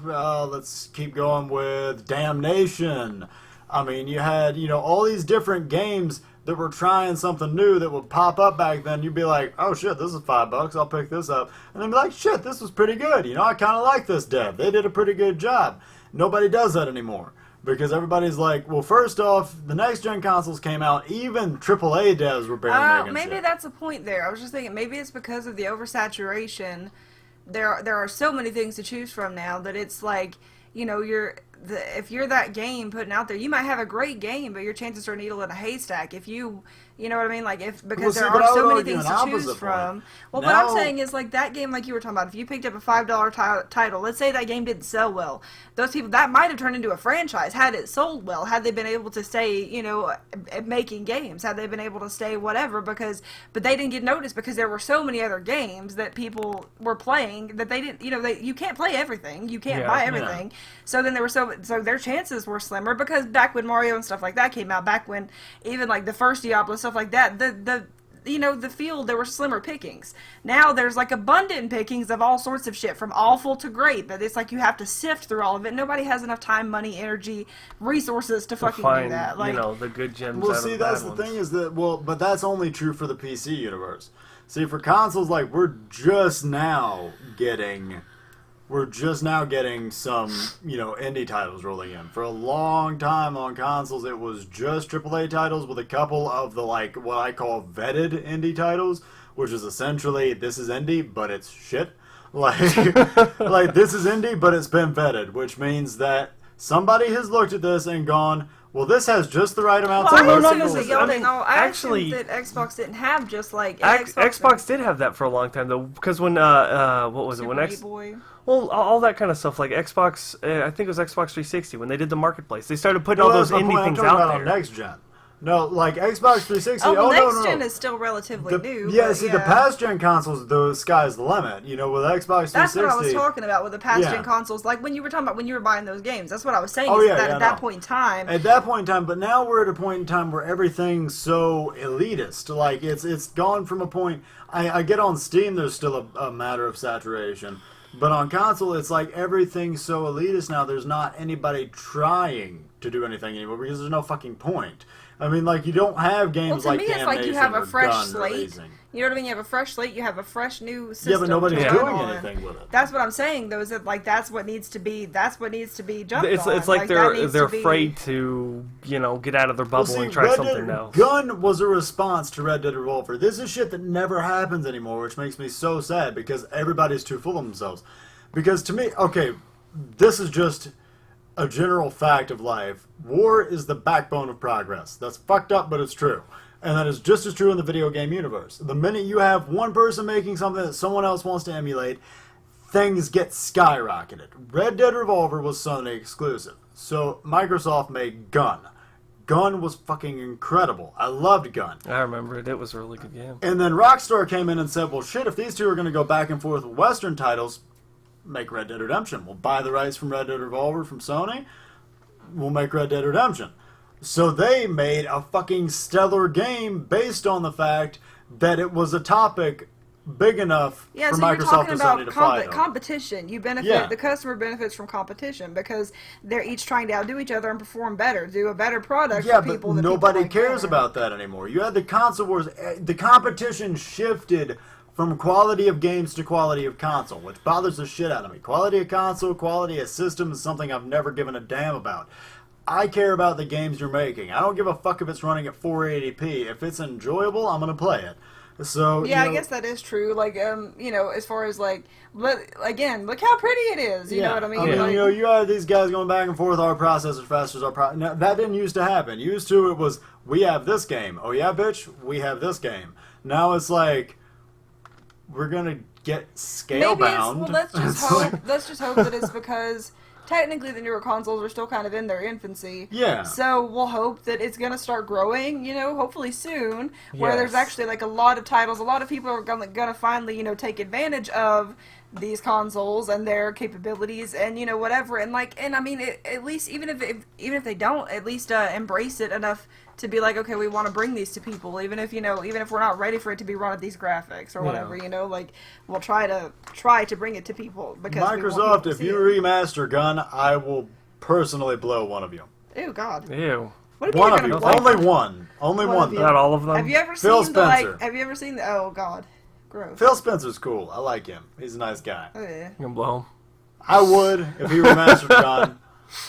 let's keep going with Damnation. You had, all these different games that were trying something new that would pop up back then. You'd be like, oh shit, this is $5, I'll pick this up. And then be like, shit, this was pretty good. I kind of like this dev. They did a pretty good job. Nobody does that anymore. Because everybody's like, well, first off, the next-gen consoles came out, even AAA devs were barely making maybe shit. that's a point there. I was just thinking, maybe it's because of the oversaturation. There are so many things to choose from now that it's like, if you're that game putting out there, you might have a great game, but your chances are a needle in a haystack. If you know what I mean? Because there are so many things to choose from. Well, what I'm saying is that game, like you were talking about, if you picked up a $5 title, let's say that game didn't sell well, those people, that might have turned into a franchise had it sold well, had they been able to stay, making games, had they been able to stay whatever, but they didn't get noticed because there were so many other games that people were playing that they didn't, you can't play everything, you can't buy everything. So then so their chances were slimmer because back when Mario and stuff like that came out, back when even like the first Diablo stuff like that, the field, there were slimmer pickings. Now there's abundant pickings of all sorts of shit from awful to great, but it's you have to sift through all of it. Nobody has enough time, money, energy, resources to fucking find, do that. the good gems. Well, out see, of the that's bad the ones. thing is that but that's only true for the PC universe. See, for consoles, we're just now getting some, indie titles rolling in. For a long time on consoles, it was just AAA titles with a couple of the, what I call vetted indie titles, which is essentially, this is indie, but it's shit. This is indie, but it's been vetted, which means that somebody has looked at this and gone, well, this has just the right amount of actually that Xbox didn't have just Xbox did have that for a long time though, because when what was it when all that kind of stuff like Xbox, I think it was Xbox 360 when they did the marketplace, they started putting all those indie things out there. Next gen. No, Xbox 360. Next gen is still relatively new. Yeah, the past gen consoles, the sky's the limit. With Xbox 360. That's what I was talking about with the past gen consoles. Like when you were talking about when you were buying those games. That's what I was saying. At that point in time. At that point in time, but now we're at a point in time where everything's so elitist. It's gone from a point. I get on Steam, there's still a matter of saturation. But on console, it's everything's so elitist now, there's not anybody trying to do anything anymore because there's no fucking point. You don't have games to me, it's Damnation you have a fresh slate. Releasing. You know what I mean? You have a fresh slate. You have a fresh new system. Yeah, but nobody's doing anything with it. That's what I'm saying, though. Is that that's what needs to be? That's what needs to be jumped on. It's they're afraid to get out of their bubble and try something new. Gun was a response to Red Dead Revolver. This is shit that never happens anymore, which makes me so sad because everybody's too full of themselves. Because to me, this is just a general fact of life. War is the backbone of progress. That's fucked up, but it's true. And that is just as true in the video game universe. The minute you have one person making something that someone else wants to emulate, things get skyrocketed. Red Dead Revolver was Sony exclusive. So Microsoft made Gun. Gun was fucking incredible. I loved Gun. I remember it. It was a really good game. And then Rockstar came in and said, well, shit, if these two are going to go back and forth with Western titles, make Red Dead Redemption. We'll buy the rights from Red Dead Revolver from Sony. We'll make Red Dead Redemption. So they made a fucking stellar game based on the fact that it was a topic big enough for so Microsoft you're talking and about Sony to fight over. competition. You benefit, Yeah. the customer benefits from competition because they're each trying to outdo each other and perform better, do a better product Yeah, for people but that nobody people like cares better. about that anymore. You had the console wars. The competition shifted from quality of games to quality of console, which bothers the shit out of me. Quality of console, quality of system is something I've never given a damn about. I care about the games you're making. I don't give a fuck if it's running at 480p. If it's enjoyable, I'm going to play it. So Yeah, you know, I guess that is true. Like, as far as like, again, look how pretty it is. You know what I mean? Like, you have these guys going back and forth. Our processor's faster as our Now, that didn't used to happen. Used to, it was, we have this game. Oh yeah, bitch, we have this game. Now it's like, we're gonna get scale bound. Well, let's just hope. Let's just hope that it's because technically the newer consoles are still kind of in their infancy. Yeah. So we'll hope that it's going to start growing, hopefully soon, where there's Yes. actually like a lot of titles, a lot of people are going to finally, take advantage of these consoles and their capabilities and, whatever. And I mean, at least even if they don't, at least embrace it enough to be like, okay, we want to bring these to people, even if we're not ready for it to be run at these graphics or whatever, like we'll try to bring it to people because we want Microsoft, people to if see you it. remaster Gun, I will personally blow one of you. Ew, God. Ew. What if One you're of you. gonna blow Only one. Only One one. of you. though. Not all of them. Have you ever Phil seen the Spencer. Have you ever seen the? Oh God, gross. Phil Spencer's cool. I like him. He's a nice guy. Oh, yeah. You can blow 'em. I would if he remastered Gun.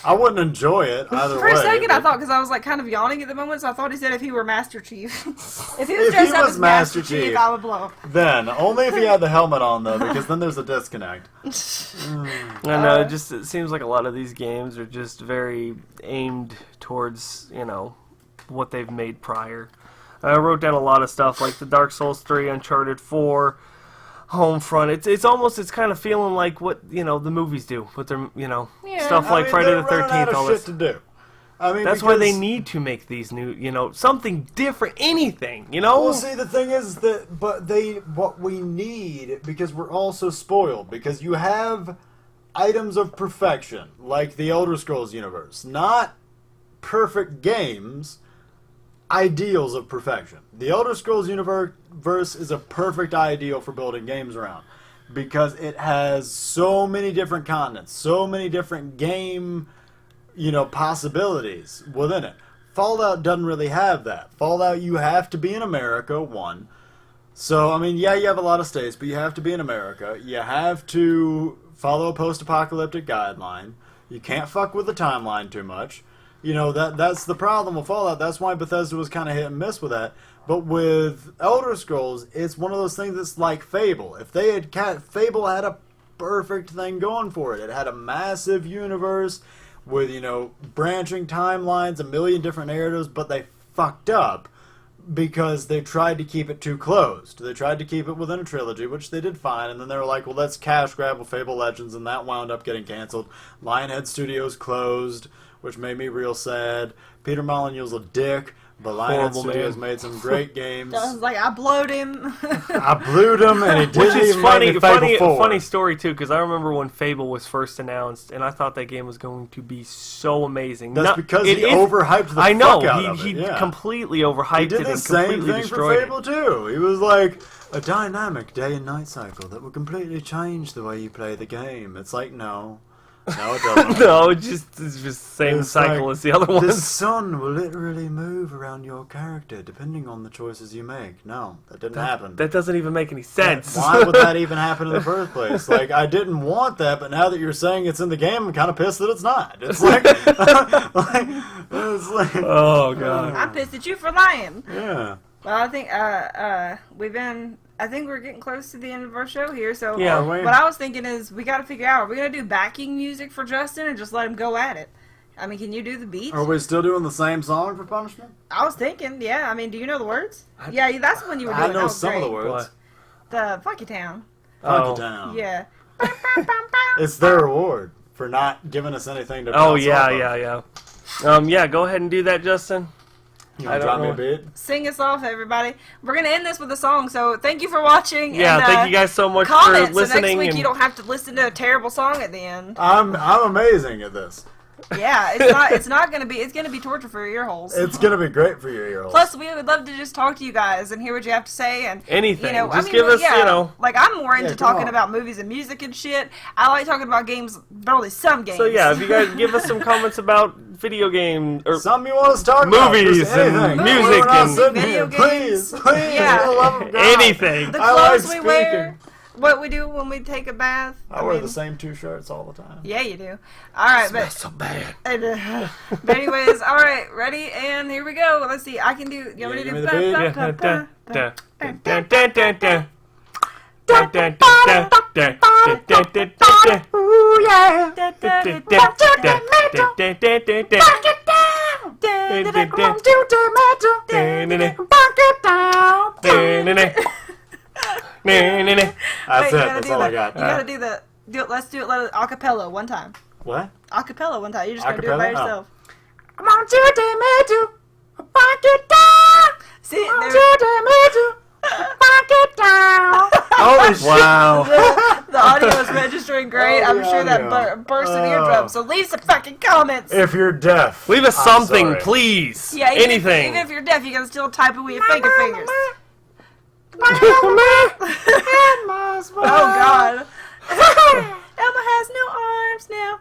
I wouldn't enjoy it either For way. a second, I but- thought because I was like kind of yawning at the moment, so I thought he said if he were Master Chief. If he was If dressed he up was as Master Master Chief, Chief. I would blow. Then only if he had the helmet on though, because then there's a disconnect. I know, it seems like a lot of these games are just very aimed towards, what they've made prior. I wrote down a lot of stuff like the Dark Souls 3, Uncharted 4, Homefront. It's kind of feeling like what, the movies do with their, stuff like Friday the 13th, all shit this. to do. I mean, That's why they because- need to make these new, something different, anything, Well, see, the thing is that, what we need, because we're also spoiled, because you have items of perfection, like the Elder Scrolls universe, not perfect games, ideals of perfection. The Elder Scrolls universe is a perfect ideal for building games around, because it has so many different continents, so many different game, possibilities within it. Fallout doesn't really have that. Fallout, you have to be in America, one. So, I mean, yeah, you have a lot of states, but you have to be in America. You have to follow a post-apocalyptic guideline. You can't fuck with the timeline too much. That's the problem with Fallout. That's why Bethesda was kind of hit and miss with that. But with Elder Scrolls, it's one of those things that's like Fable. If they had... Fable had a perfect thing going for it. It had a massive universe with, branching timelines, a million different narratives, but they fucked up because they tried to keep it too closed. They tried to keep it within a trilogy, which they did fine, and then they were like, well, let's cash grab with Fable Legends, and that wound up getting canceled. Lionhead Studios closed, which made me real sad. Peter Molyneux's a dick, but Lionhead Horrible Studios man. made some great games. I was like, I blowed him. I blued him, and he Which didn't is even make me Fable 4. funny story too, because I remember when Fable was first announced, and I thought that game was going to be so amazing. That's because he overhyped the I know fuck out of he it, yeah. completely overhyped He did it the and same completely thing destroyed for Fable too. He was like, a dynamic day and night cycle that will completely change the way you play the game. It's like, no. No, it doesn't. it. No, it's just the same It's cycle like, as the other The ones. sun will literally move around your character depending on the choices you make. No, that didn't happen. That doesn't even make any sense. Why would that even happen in the first place? Like, I didn't want that, but now that you're saying it's in the game, I'm kind of pissed that it's not. It's like, it's like, Oh god. I'm pissed at you for lying. yeah. Well, I think I think we're getting close to the end of our show here. So Yeah. Are we? what I was thinking is we got to figure out, are we going to do backing music for Justin and just let him go at it? I mean, can you do the beat? Are we still doing the same song for punishment? I was thinking, yeah. I mean, do you know the words? Yeah, that's when you were doing I that know was some of the great. words. What? The Funky Town. Fuck Oh. it down. Yeah. It's their reward for not giving us anything to Oh bounce yeah, off of. yeah. Yeah, go ahead and do that, Justin. You I want to don't drop me a beat? Sing us off, everybody. We're gonna end this with a song. So thank you for watching. Yeah, and, thank you guys so much for comments, so listening. next week and you don't have to listen to a terrible song at the end. I'm amazing at this. Yeah, it's gonna be torture for your ear holes. It's gonna be great for your ear holes. Plus, we would love to just talk to you guys and hear what you have to say and Anything. You know, Just give us, like I'm more into come talking on. about movies and music and shit. I like talking about games, but only some games. So yeah, if you guys give us some comments about video game or something you want us to talk about, movies just and anything. music We're not and sitting video here. Please, games. please, Yeah. for the love of God. anything. the I like clothes we wear, what we do when we take a bath. I wear mean, the same 2 shirts all the time. Yeah, you do. All right, Smells so bad. but anyways, all right, ready and here we go. Let's see. I can do. You want me to give do? me the beat. ba- Yeah, ba- dun, ba- dun, ba- dun, dun, dun, dun, dun. Dun, dun, dun, dun, dun, dun, dun, dun, dun. Ooh, yeah. da- da- Dun, da- dun, dun, dun, dun, dun, dun, dun, dun. Back it down. Da- da- da- Dun, dun, Do the matter. dun, dun, dun, Back it down. dun, dun, dun. Dun, dun, dun. That's Wait, it. you gotta That's do all I the- got. You gotta do the. Let's do it acapella one time. What? Acapella one time. You're just gonna do it by Acapella? Oh. yourself. Come on, do the matter. Back it down. See, Come on, there- do the matter. Back it down. Holy shit. Wow. the audio is registering great. Oh, I'm the sure that audio. burst in Oh. eardrums. So leave some fucking comments. If you're deaf, Leave us I'm something, sorry. please. Yeah, even Anything. If you're deaf, you can still type it with your finger fingers. Oh Oh God. Elma has no arms now.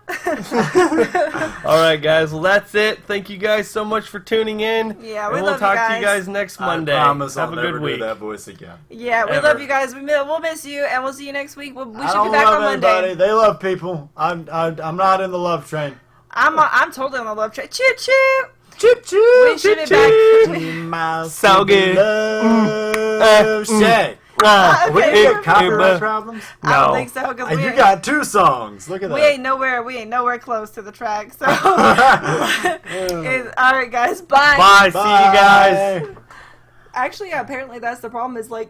All right, guys. Well, that's it. Thank you guys so much for tuning in. Yeah, and we we'll love you talk to you guys. guys next Monday. I promise Have I'll a never good week. do that voice again. Yeah, we Ever. love you guys. We'll miss you, and we'll see you next week. We I should don't be back love on Monday. anybody. They love people. I'm not in the love train. I'm totally on the love train. Choo choo. Choo choo. We should be back. So good. Love Shay. Okay. We Yeah. get copyright problems. I don't No. think so because You got 2 songs. Look at we that. ain't nowhere close to the track. So, all right, guys. Bye. Bye. See you guys. Bye. Actually, apparently that's the problem. Is like.